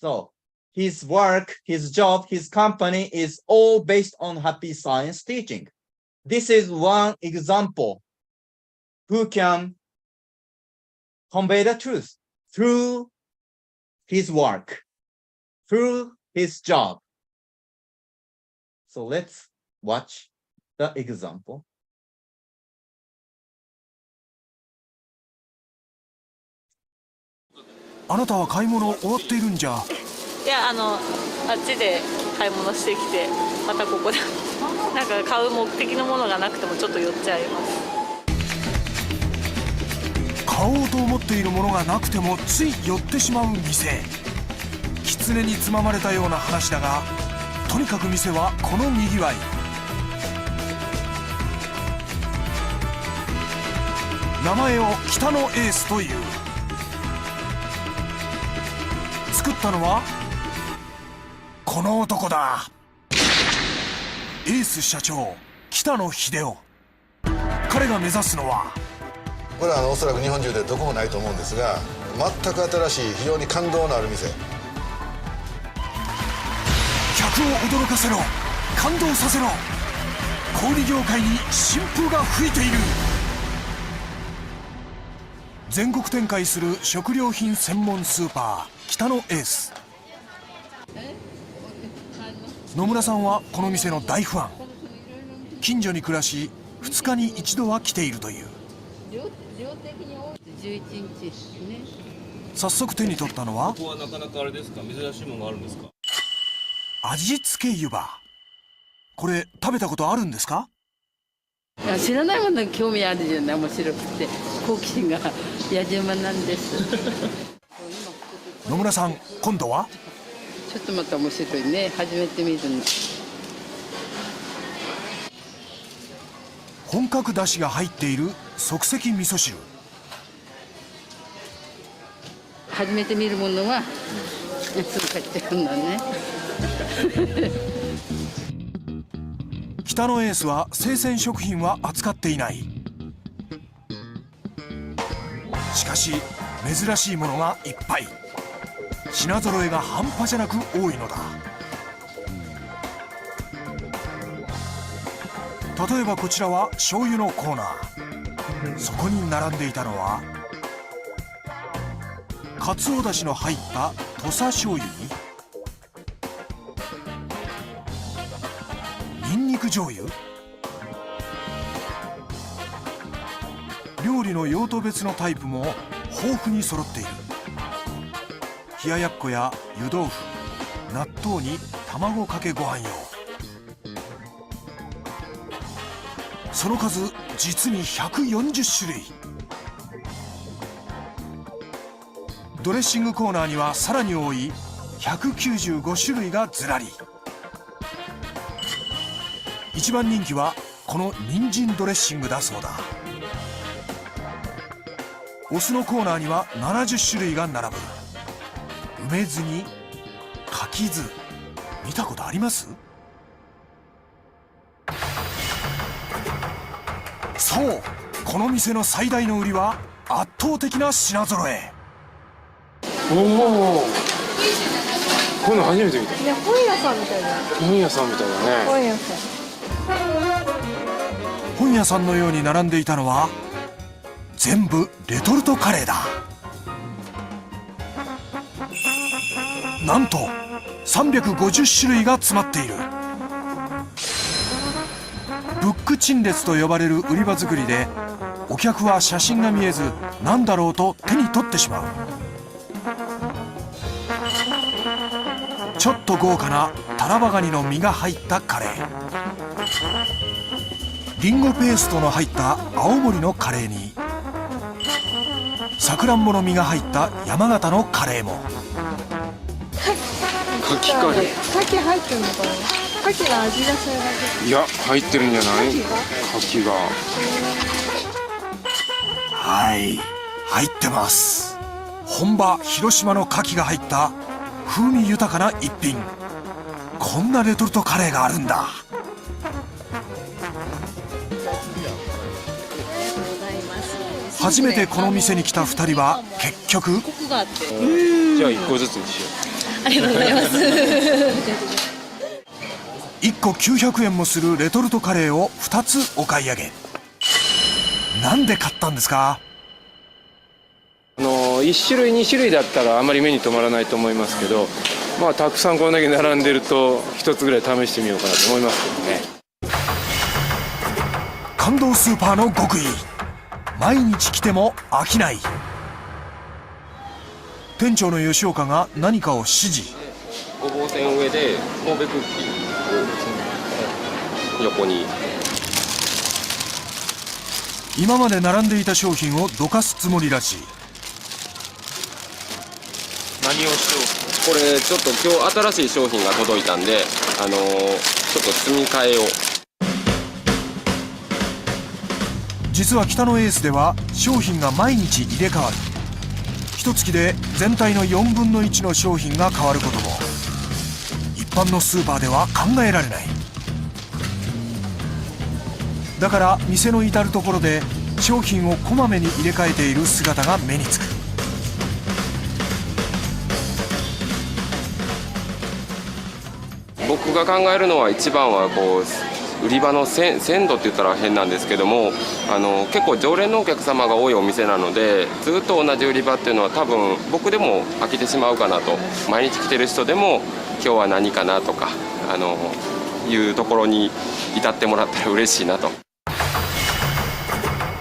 So his work, his job, his company is all based on Happy Science teaching. This is one example who can convey the truth through his work, through his job. So let's watch the example. あなたは買い物終わっているんじゃ。いや、あっちで買い物してきて、またここでなんか買う目的のものがなくてもちょっと寄っちゃいます。買おうと思っているものがなくてもつい寄ってしまう店。狐につままれたような話だが、とにかく店はこのにぎわい。名前を北のエースという。作ったのはこの男だ。エース社長北野秀夫。彼が目指すのは、これはおそらく日本中でどこもないと思うんですが、全く新しい非常に感動のある店。客を驚かせろ、感動させろ。小売業界に新風が吹いている。全国展開する食料品専門スーパー北のエース。野村さんはこの店の大ファン。近所に暮らし2日に1度は来ているという。早速手に取ったのは、ここはなかなかあれですか、珍しいものがあるんですか。味付け湯葉。これ食べたことあるんですか。いや、知らないものに興味あるじゃない。面白くて好奇心が野じ馬なんです。野村さん、今度はちょっとまた面白いね。初めて見るの。本格だしが入っている即席味噌汁。初めて見るものはそう買っちゃうんだね。北のエースは生鮮食品は扱っていない。しかし珍しいものがいっぱい。品揃えが半端じゃなく多いのだ。例えばこちらは醤油のコーナー。そこに並んでいたのはかつおだしの入った土佐醤油にニンニク醤油。料理の用途別のタイプも豊富に揃っている。冷ややっこや湯豆腐、納豆に卵かけご飯用。その数実に140種類。ドレッシングコーナーにはさらに多い195種類がずらり。一番人気はこの人参ドレッシングだそうだ。お酢のコーナーには70種類が並ぶ。梅酢に柿酢、見たことあります？そう、この店の最大の売りは圧倒的な品揃え。おお、こういうの初めて見た。いや、本屋さんみたいな。本屋さんみたいだね。本屋さん。本屋さんのように並んでいたのは全部レトルトカレーだ。なんと350種類が詰まっている。ブック陳列と呼ばれる売り場作りで、お客は写真が見えず何だろうと手に取ってしまう。ちょっと豪華なタラバガニの身が入ったカレー、リンゴペーストの入った青森のカレーに、さくらんぼの実が入った山形のカレーも。カキカレー。カキ入ってるのかな。カキの味がするだけ。いや、入ってるんじゃない？カキが。はい、入ってます。本場広島のカキが入った風味豊かな一品。こんなレトルトカレーがあるんだ。初めてこの店に来た2人は結局、じゃあ1個ずつにしよう。ありがとうございます。1個900円もするレトルトカレーを2つお買い上げ。なんで買ったんですか？1種類2種類だったらあまり目に留まらないと思いますけど、まあたくさんこれだけ並んでると1つぐらい試してみようかなと思いますけどね。感動スーパーの極意、毎日来ても飽きない。店長の吉岡が何かを指示。ごぼう線上で神戸クッキーを横に。今まで並んでいた商品をどかすつもりらしい。何をしよう。これちょっと今日新しい商品が届いたんで、ちょっと積み替えを。実は北のエースでは商品が毎日入れ替わる。一月で全体の4分の1の商品が変わることも一般のスーパーでは考えられない。だから店の至る所で商品をこまめに入れ替えている姿が目につく。僕が考えるのは一番はこう売り場の鮮度って言ったら変なんですけども、結構常連のお客様が多いお店なので、ずっと同じ売り場っていうのは多分僕でも飽きてしまうかなと。毎日来てる人でも今日は何かなとかいうところに至ってもらったら嬉しいなと。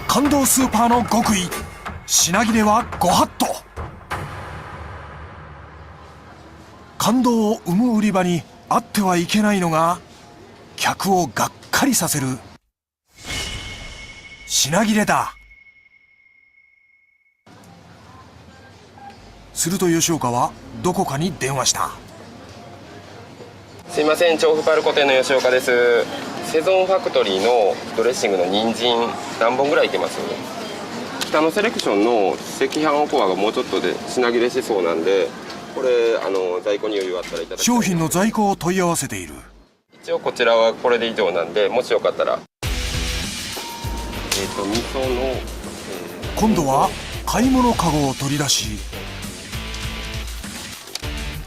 感動スーパーの極意、品切れはご法度。感動を生む売り場にあってはいけないのが、客をがっかりさせる品切れだ。すると吉岡はどこかに電話した。すいません、調布パルコ店の吉岡です。セゾンファクトリーのドレッシングの人参何本ぐらいいけます？北のセレクションの赤飯おこわがもうちょっとで品切れしそうなんで、これ在庫に余裕あったらいただきたい。商品の在庫を問い合わせている。一応こちらはこれで以上なんで、もしよかったら味噌の、今度は買い物カゴを取り出し、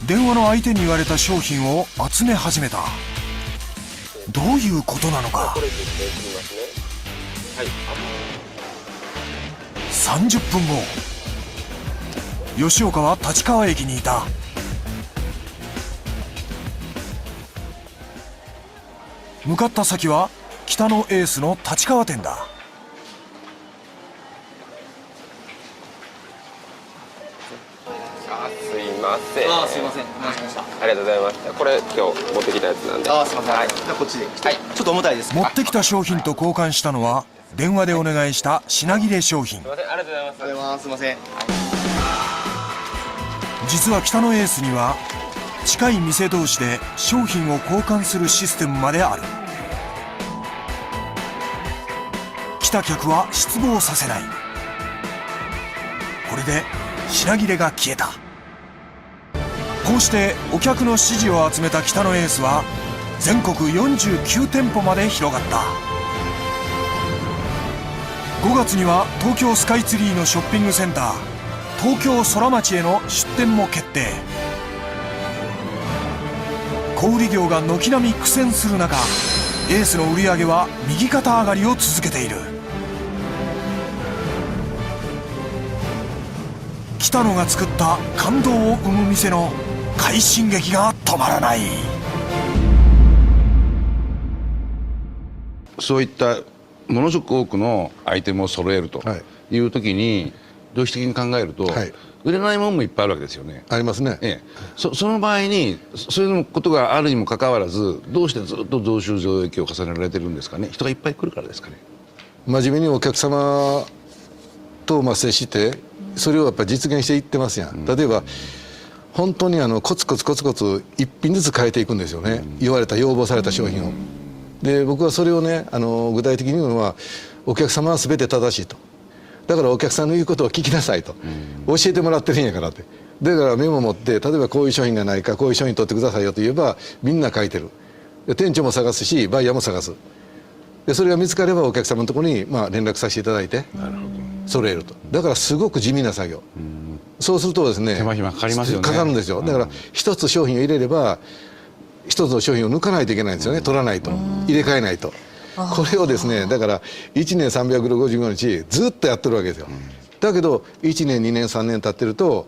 電話の相手に言われた商品を集め始めた。どういうことなのか。これ実践してみますね。はい。30分後、吉岡は立川駅にいた。向かった先は北のエースの立川店だ。すいません。すいません。お願いしました。ありがとうございました。これ今日持ってきたやつなんで。すいません。はい。じゃあこっちで。はい。ちょっと重たいです。持ってきた商品と交換したのは電話でお願いした品切れ商品。すいません。ありがとうございます。ありがとうございます。すいません。実は北のエースには近い店同士で商品を交換するシステムまである。来た客は失望させない。これで品切れが消えた。こうしてお客の支持を集めた北のエースは全国49店舗まで広がった。5月には東京スカイツリーのショッピングセンター、東京空町への出店も決定。小売業が軒並み苦戦する中、エースの売り上げは右肩上がりを続けている。北野が作った感動を生む店の快進撃が止まらない。そういったものすごく多くのアイテムを揃えるという時に、常識的に考えると、売れないものもいっぱいあるわけですよね。ありますね。その場合にそういうことがあるにもかかわらず、どうしてずっと増収増益を重ねられてるんですかね。人がいっぱい来るからですかね。真面目にお客様と接してそれをやっぱり実現していってますやん。例えば本当にコツコツコツコツ一品ずつ変えていくんですよね。言われた要望された商品を。で僕はそれをね具体的に言うのは、お客様は全て正しいと。だからお客さんの言うことを聞きなさいと、教えてもらってるんやからって。だからメモ持って、例えばこういう商品がないか、こういう商品取ってくださいよと言えばみんな書いてる。で店長も探すしバイヤーも探す。でそれが見つかればお客様のところに連絡させていただいて揃えると。だからすごく地味な作業。そうするとですね、手間暇かかりますよね。かかるんですよ。だから一つ商品を入れれば一つの商品を抜かないといけないんですよね。取らないと、入れ替えないと。これをですね、だから1年365日ずっとやってるわけですよ。だけど1年2年3年経ってると、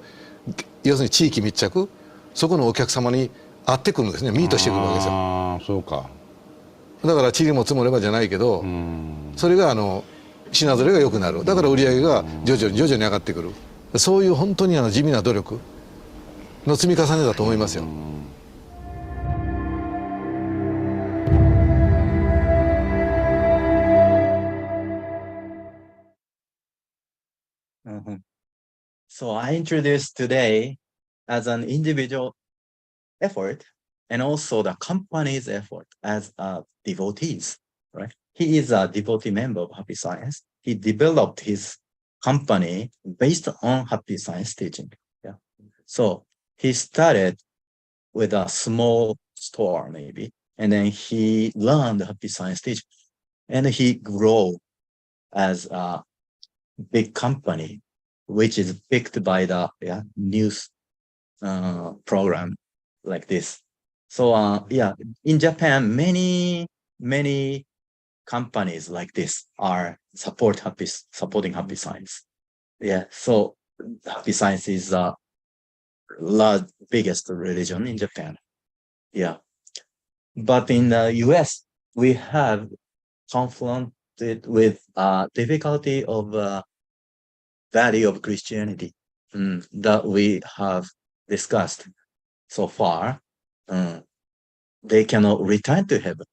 要するに地域密着、そこのお客様に会ってくるんですね。ミートしてくるわけですよ。ああ、そうか。だから塵も積もればじゃないけど、それが品ぞれが良くなる。だから売り上げが徐々に徐々に上がってくる。そういう本当に地味な努力の積み重ねだと思いますよ。So I introduced today as an individual effort and also the company's effort as devotees, right? He is a devotee member of Happy Science. He developed his company based on Happy Science teaching. Yeah. So he started with a small store maybe, and then he learned Happy Science teaching, and he grew as a big company, which is picked by the news program like this. So in Japan, many companies like this are supporting Happy Science. Yeah, so Happy Science is the biggest religion in Japan. Yeah, but in the US, we have confronted with difficulty of value of Christianity that we have discussed so far. They cannot return to heaven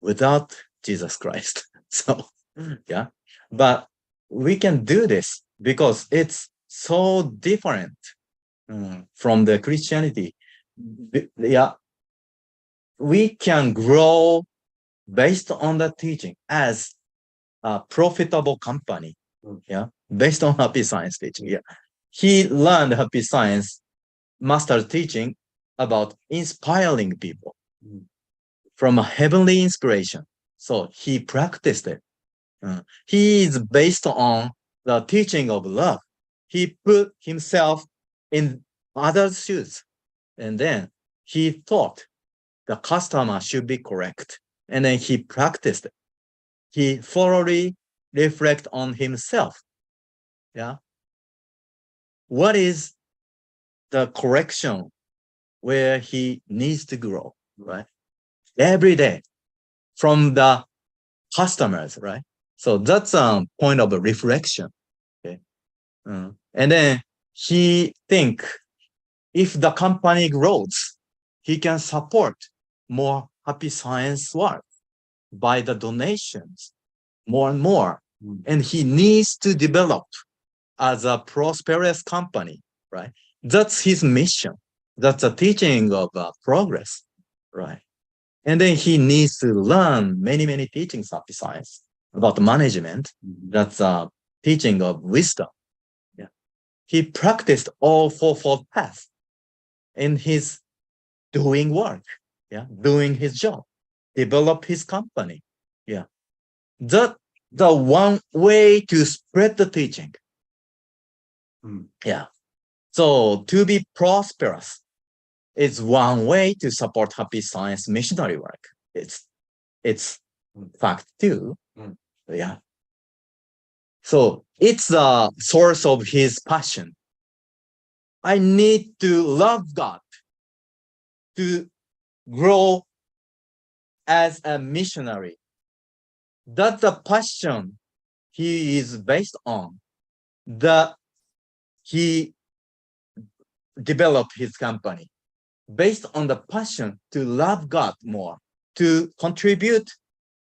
without Jesus Christ. So, yeah, but we can do this because it's so different from the Christianity. Yeah, we can grow based on the teaching as a profitable company. Yeah, based on Happy Science teaching. Yeah, he learned Happy Science master teaching about inspiring people from a heavenly inspiration. So he practiced it. He is based on the teaching of love. He put himself in others' shoes, and then he thought the customer should be correct, and then he practiced it. He thoroughly reflect on himself. Yeah. What is the correction where he needs to grow, right? Every day from the customers, right? So that's a point of reflection. Okay. And then he think if the company grows, he can support more Happy Science work by the donations more and more. And he needs to develop as a prosperous company, right? That's his mission. That's a teaching of progress, right? And then he needs to learn many teachings of science about management. That's a teaching of wisdom. Yeah. He practiced all fourfold paths in his doing work, doing his job, develop his company. Yeah. The one way to spread the teaching. Yeah. So to be prosperous is one way to support Happy Science missionary work. It's fact too. Yeah. So it's the source of his passion. I need to love God to grow as a missionary. That's the passion he is based on. That he developed his company based on the passion to love God more, to contribute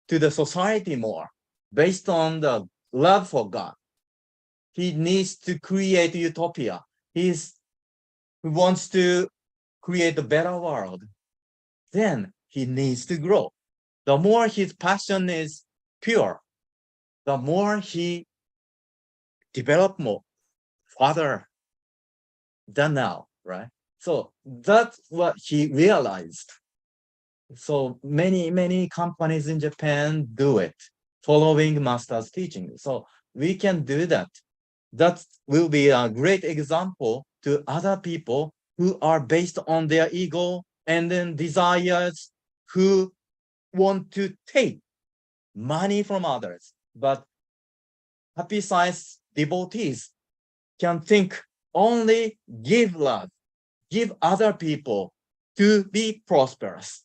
to the society more, based on the love for God. He needs to create utopia. He wants to create a better world. Then he needs to grow. The more his passion is pure, the more he develop more further than now, right? So that's what he realized. So many companies in Japan do it, following master's teaching. So we can do that. That will be a great example to other people who are based on their ego and then desires, who want to take money from others. But happy science devotees can think only give love, give other people to be prosperous.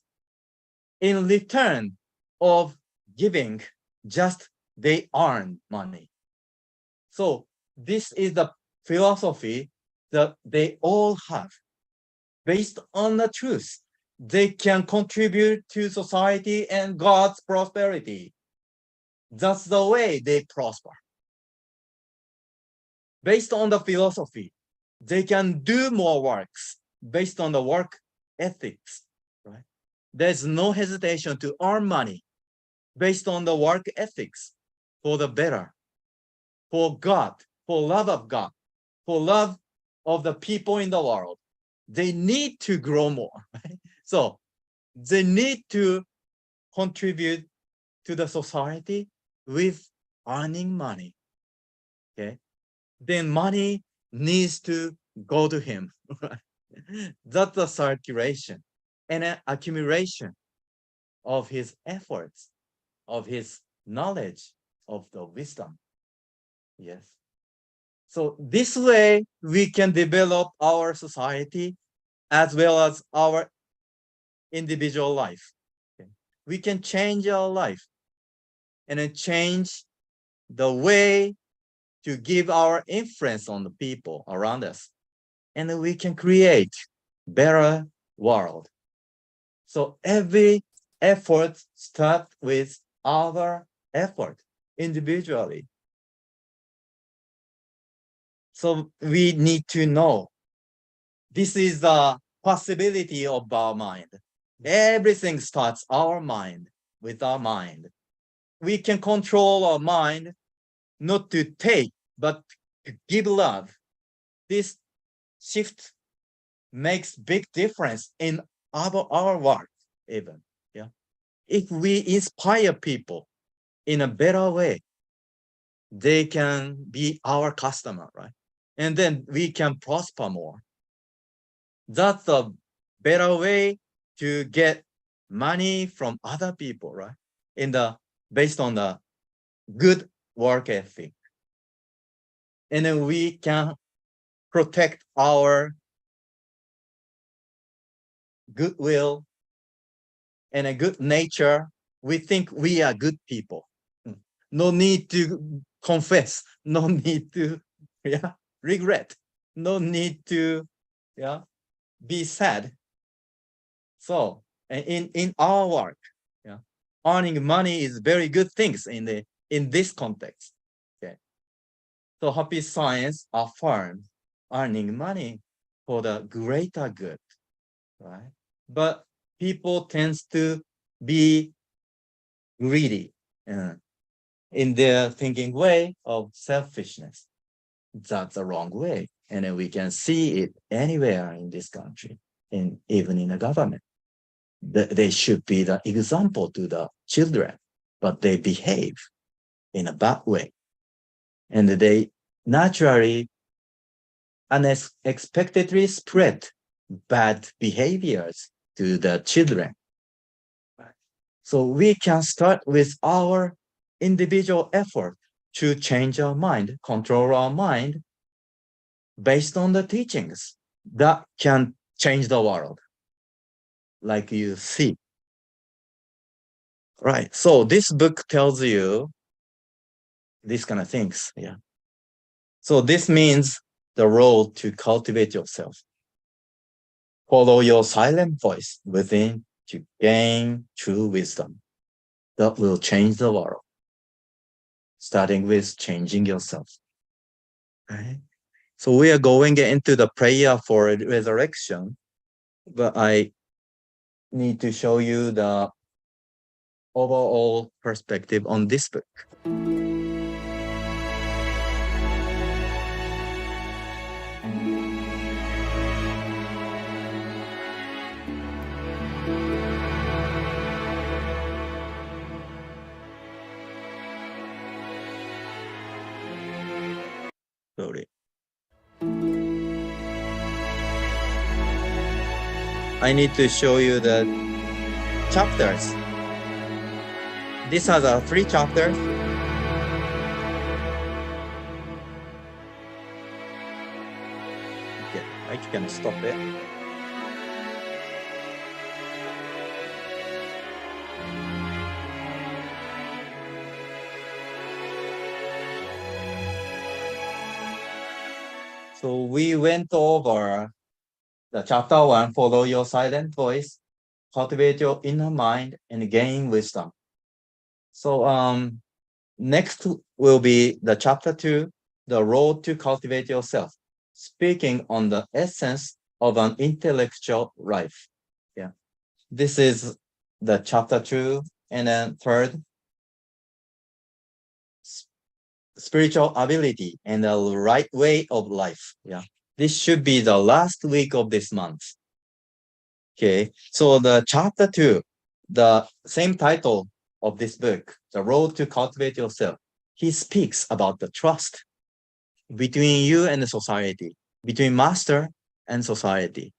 In return of giving, just they earn money. So this is the philosophy that they all have. Based on the truth, they can contribute to society and God's prosperity. That's the way they prosper. Based on the philosophy, they can do more works based on the work ethics, right? There's no hesitation to earn money based on the work ethics for the better, for God, for love of God, for love of the people in the world. They need to grow more, right? So they need to contribute to the society with earning money, okay? Then money needs to go to him. That's a circulation and an accumulation of his efforts, of his knowledge, of the wisdom. Yes. So this way we can develop our society as well as our individual life. Okay. We can change our life and then change the way to give our influence on the people around us. And then we can create better world. So every effort starts with our effort individually. So we need to know this is the possibility of our mind. Everything starts our mind, with our mind. We can control our mind not to take, but to give love. This shift makes big difference in our work even. Yeah. If we inspire people in a better way, they can be our customer, right? And then we can prosper more. That's a better way to get money from other people, right? Based on the good work ethic. And then we can protect our goodwill and a good nature. We think we are good people. No need to confess, no need to regret, no need to be sad. So in our work, earning money is very good things in this context. Okay. So happy science affirms earning money for the greater good, right? But people tends to be greedy in their thinking way of selfishness. That's the wrong way. And then we can see it anywhere in this country, even in the government. They should be the example to the children, but they behave in a bad way. And they naturally, unexpectedly spread bad behaviors to the children. So we can start with our individual effort to change our mind, control our mind based on the teachings that can change the world. like you see. Right. So this book tells you these kind of things. Yeah. So this means the role to cultivate yourself. Follow your silent voice within to gain true wisdom that will change the world, starting with changing yourself. Right? So we are going into the prayer for resurrection, but I need to show you the overall perspective on this book. Sorry. I need to show you the chapters. This has 3 chapters. Okay, I can stop it. So we went over the chapter 1, follow your silent voice, cultivate your inner mind, and gain wisdom. So next will be the chapter 2, the road to cultivate yourself, speaking on the essence of an intellectual life. Yeah, this is the chapter 2, and then third, spiritual ability and the right way of life. Yeah, this should be the last week of this month. Okay, so the chapter 2, the same title of this book, The Road to Cultivate Yourself, he speaks about the trust between you and the society, between master and society.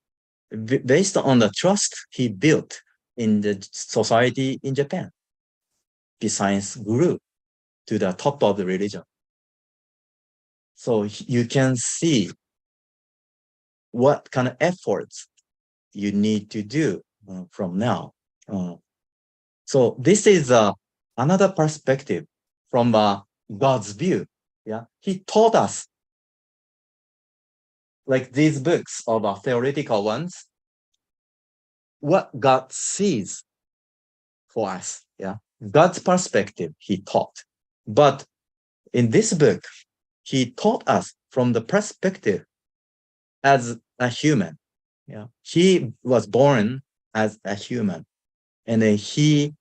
Based on the trust he built in the society in Japan, the science grew to the top of the religion. So you can see what kind of efforts you need to do from now. So this is another perspective from God's view. Yeah, he taught us, like these books of theoretical ones, what God sees for us. Yeah, God's perspective he taught. But in this book, he taught us from the perspective as a human. Yeah, he was born as a human, and then he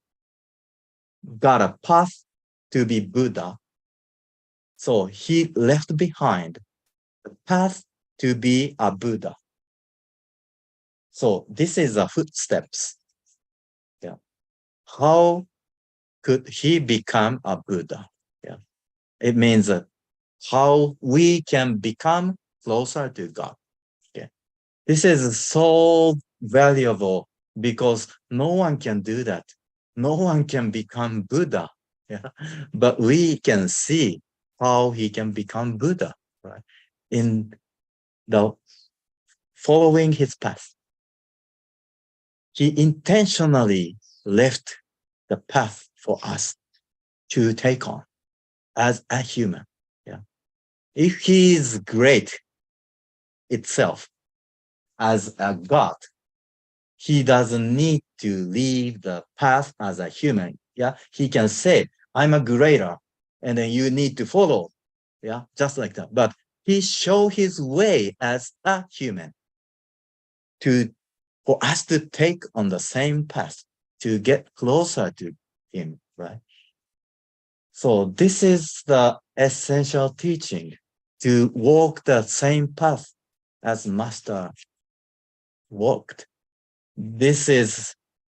got a path to be Buddha. So he left behind the path to be a Buddha. So this is a footsteps. Yeah. How could he become a Buddha? Yeah. It means how we can become closer to God. Okay. This is so valuable because no one can do that. No one can become Buddha. Yeah. But we can see how he can become Buddha, right? In the following his path. He intentionally left the path for us to take on as a human. Yeah. If he is great itself as a God, he doesn't need to leave the path as a human. Yeah. He can say, I'm a greater, and then you need to follow. Yeah. Just like that. But he showed his way as a human for us to take on the same path to get closer to him, right? So this is the essential teaching, to walk the same path as Master walked. This is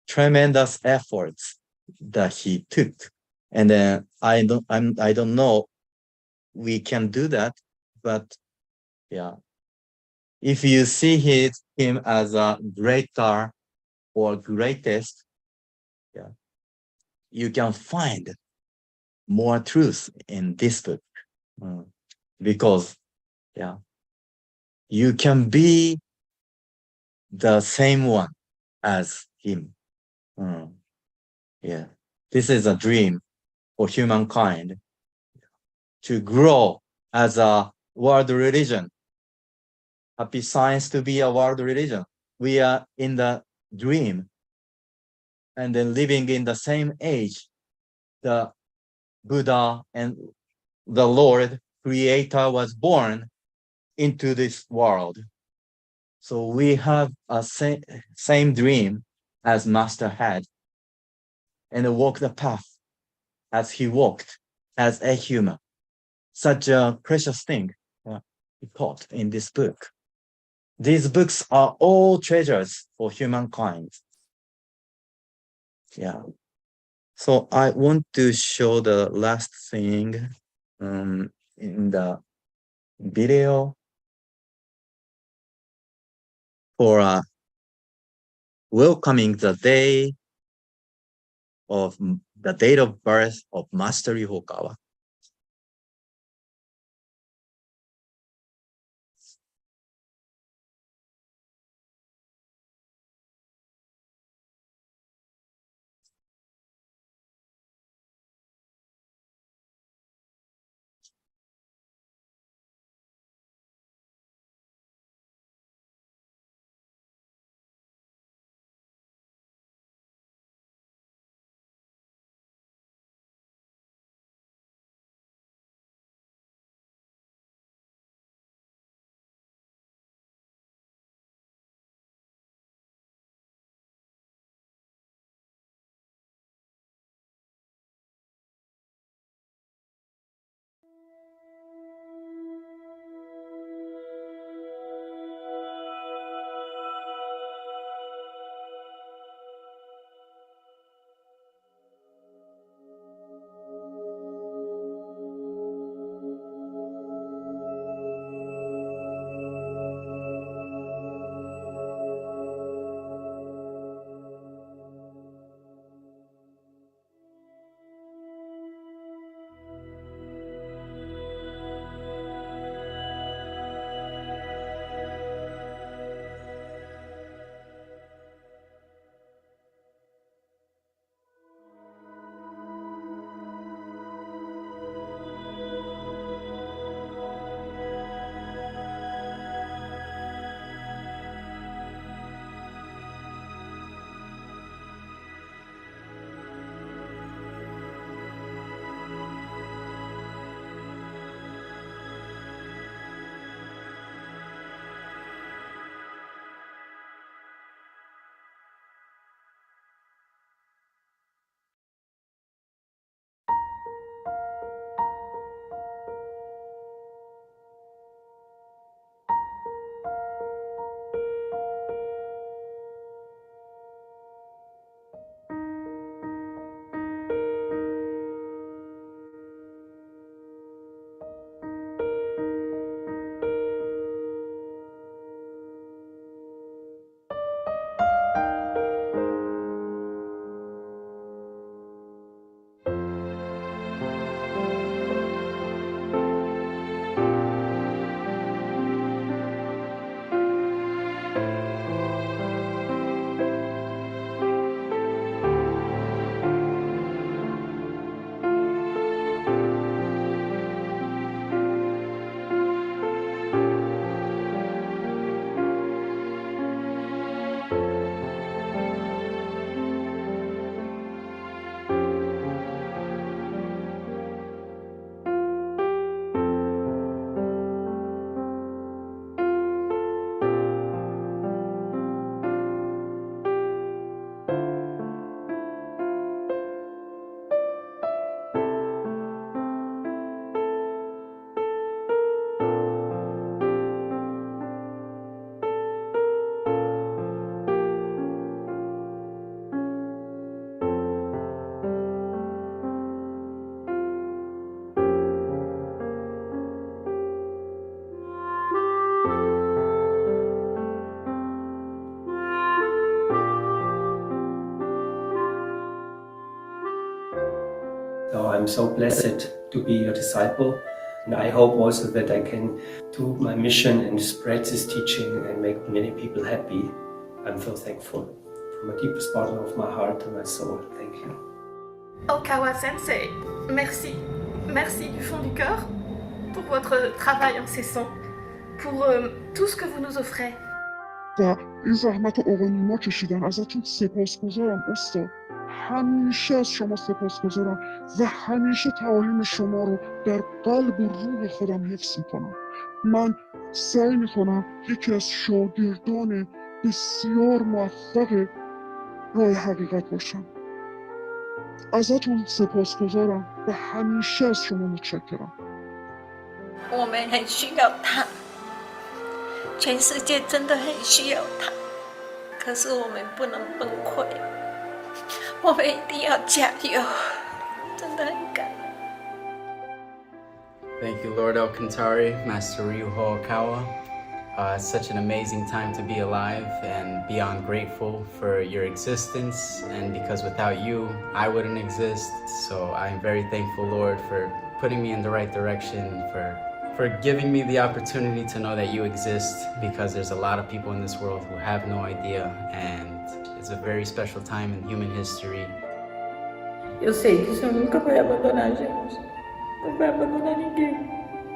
tremendous efforts that he took. And then I don't know we can do that, but yeah. If you see him as a greater or greatest, yeah, you can find more truth in this book. Because, yeah, you can be the same one as him. Yeah, this is a dream for humankind to grow as a world religion. Happy science to be a world religion. We are in the dream and then living in the same age. The Buddha and the Lord Creator was born into this world. So we have a same dream as Master had and walk the path as he walked as a human. Such a precious thing taught in this book. These books are all treasures for humankind. Yeah. So I want to show the last thing in the video for welcoming the day of the date of birth of Master Yuhokawa. So I'm so blessed to be your disciple, and I hope also that I can do my mission and spread this teaching and make many people happy. I'm so thankful from the deepest bottom of my heart and my soul. Thank you. Okawa Sensei, merci. Merci du fond du cœur pour votre travail incessant, pour tout ce que vous nous offrez. و این زحمت آقای ما کشیدن ازتون سپاسگزارم استاد. همیشه از شما سپاسگزارم و همیشه تعالیم شما رو در قلب و روح خودم حفظ میکنم. من سعی میکنم یکی از شاگردان بسیار موفق راه حقیقت باشم. ازتون سپاسگزارم و همیشه از شما متشکرم. 我们很需要他，全世界真的很需要他，可是我们不能崩溃，我们一定要加油，真的很感恩。 Thank you, Lord Alcantari, Master Ryuho Okawa. It's such an amazing time to be alive and beyond grateful for your existence, and because without you, I wouldn't exist. So I'm very thankful, Lord, for putting me in the right direction, for giving me the opportunity to know that you exist, because there's a lot of people in this world who have no idea, and it's a very special time in human history. Eu sei que o Senhor nunca vai abandonar a gente. Não vai abandonar ninguém.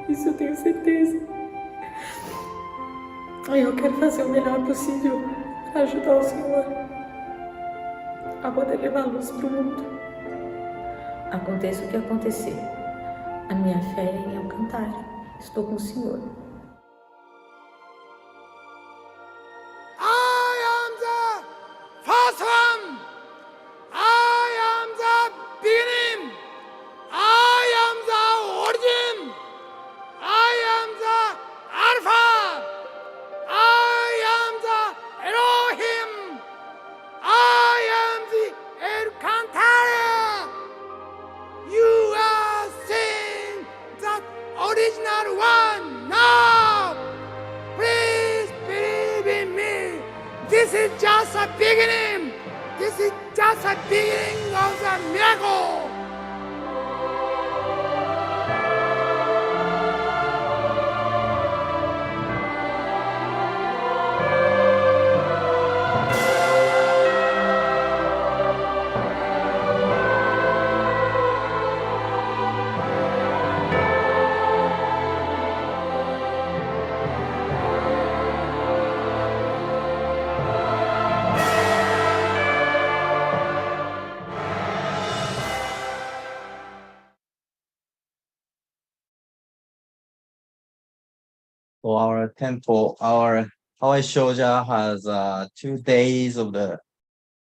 Isso eu tenho certeza. Eu quero fazer o melhor possível para ajudar o Senhor a poder levar a luz para o mundo. Aconteça o que acontecer, a minha fé é em Alcantara. Estou com o Senhor. I am the first one. I am the beginning. I am the origin. I am the Alpha. I am the Elohim. I am the Alcantara. You are seeing the original one now. Please believe in me. This is just a beginning. This is just a beginning of the miracle. For our temple, our Hawaii Shoja has 2 days of the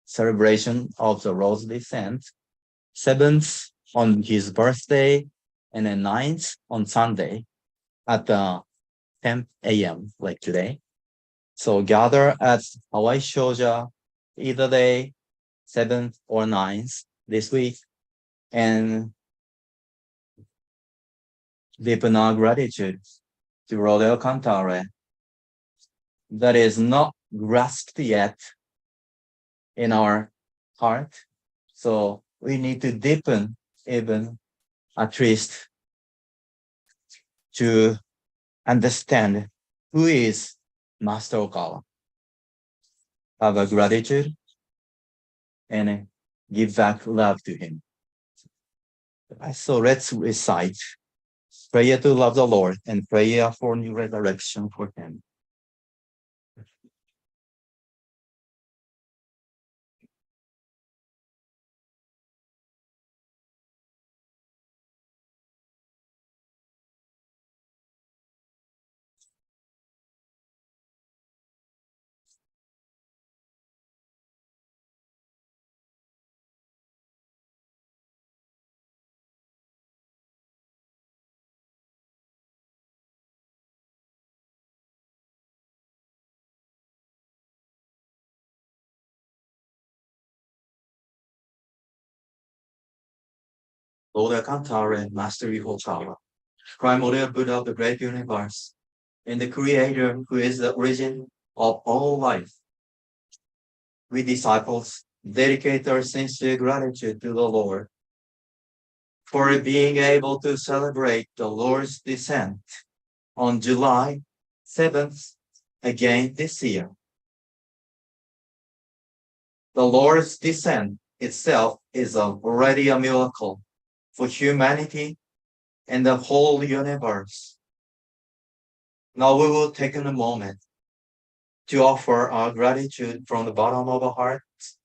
celebration of the Rose Descent. 7th on his birthday, and then 9th on Sunday at 10 a.m. like today. So gather at Hawaii Shoja either day, 7th or 9th this week, and deepen our gratitude to Lord Alcantara that is not grasped yet in our heart. So we need to deepen even at least to understand who is Master Okawa. Have a gratitude and give back love to him. So let's recite prayer to love the Lord and prayer for new resurrection for him. Lord Alcantara, Master Hotawa, primordial Buddha of the great universe, and the Creator who is the origin of all life. We disciples dedicate our sincere gratitude to the Lord for being able to celebrate the Lord's descent on July 7th again this year. The Lord's descent itself is already a miracle for humanity and the whole universe. Now we will take a moment to offer our gratitude from the bottom of our hearts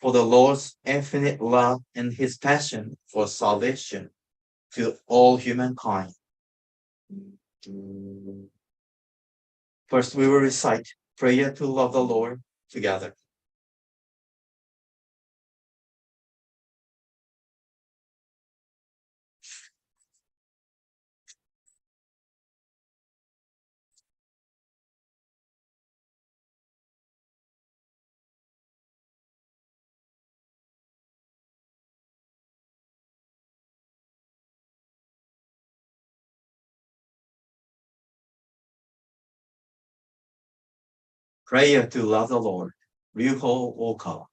for the Lord's infinite love and his passion for salvation to all humankind. First, we will recite prayer to love the Lord together. Prayer to love the Lord. Ryuho Oka.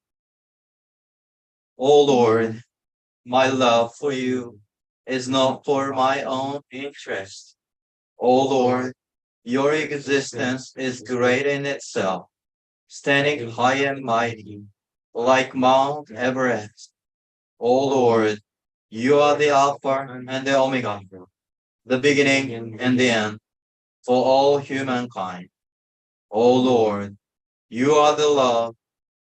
O Lord, my love for you is not for my own interest. O Lord, your existence is great in itself, standing high and mighty, like Mount Everest. O Lord, you are the Alpha and the Omega, the beginning and the end for all humankind. O Lord, you are the love,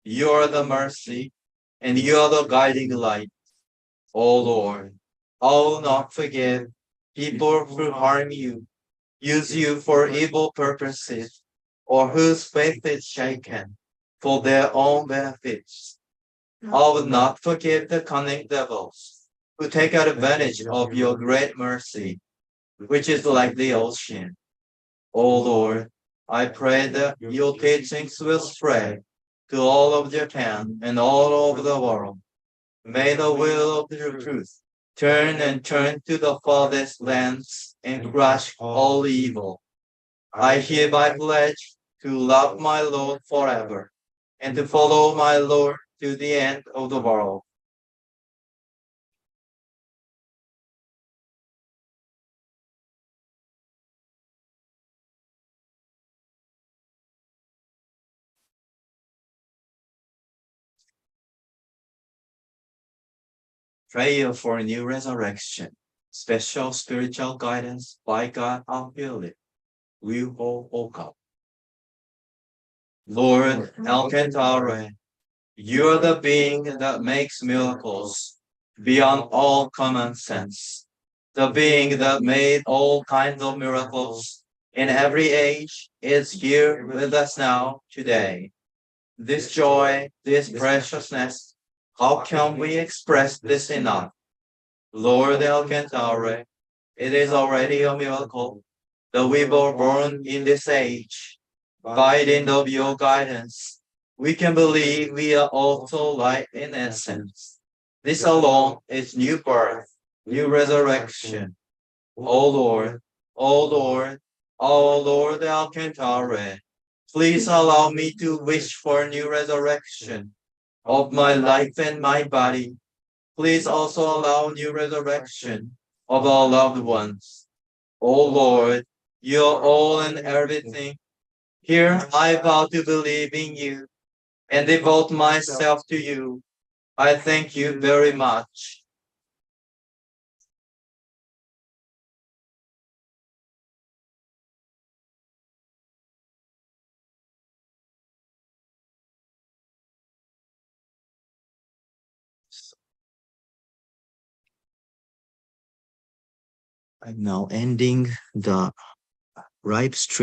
you are the mercy, and you are the guiding light. O Lord, I will not forgive people who harm you, use you for evil purposes, or whose faith is shaken for their own benefits. I will not forgive the cunning devils who take advantage of your great mercy, which is like the ocean. O Lord, I pray that your teachings will spread to all of Japan and all over the world. May the will of the truth turn and turn to the farthest lands and crush all evil. I hereby pledge to love my Lord forever and to follow my Lord to the end of the world. Prayer for a new resurrection. Special spiritual guidance by God our healer. Ryuho Oka. Lord Alcantara, you are the being that makes miracles beyond all common sense. The being that made all kinds of miracles in every age is here with us now today. This joy, this preciousness, how can we express this enough? Lord Alcantara, it is already a miracle that we were born in this age. By the end of your guidance, we can believe we are also light in essence. This alone is new birth, new resurrection. O Lord, O Lord, O Lord Alcantara, please allow me to wish for new resurrection of my life and my body. Please also allow new resurrection of our loved ones. O Lord, you are all and everything. Here I vow to believe in you and devote myself to you. I thank you very much. I'm now ending the ripe stream.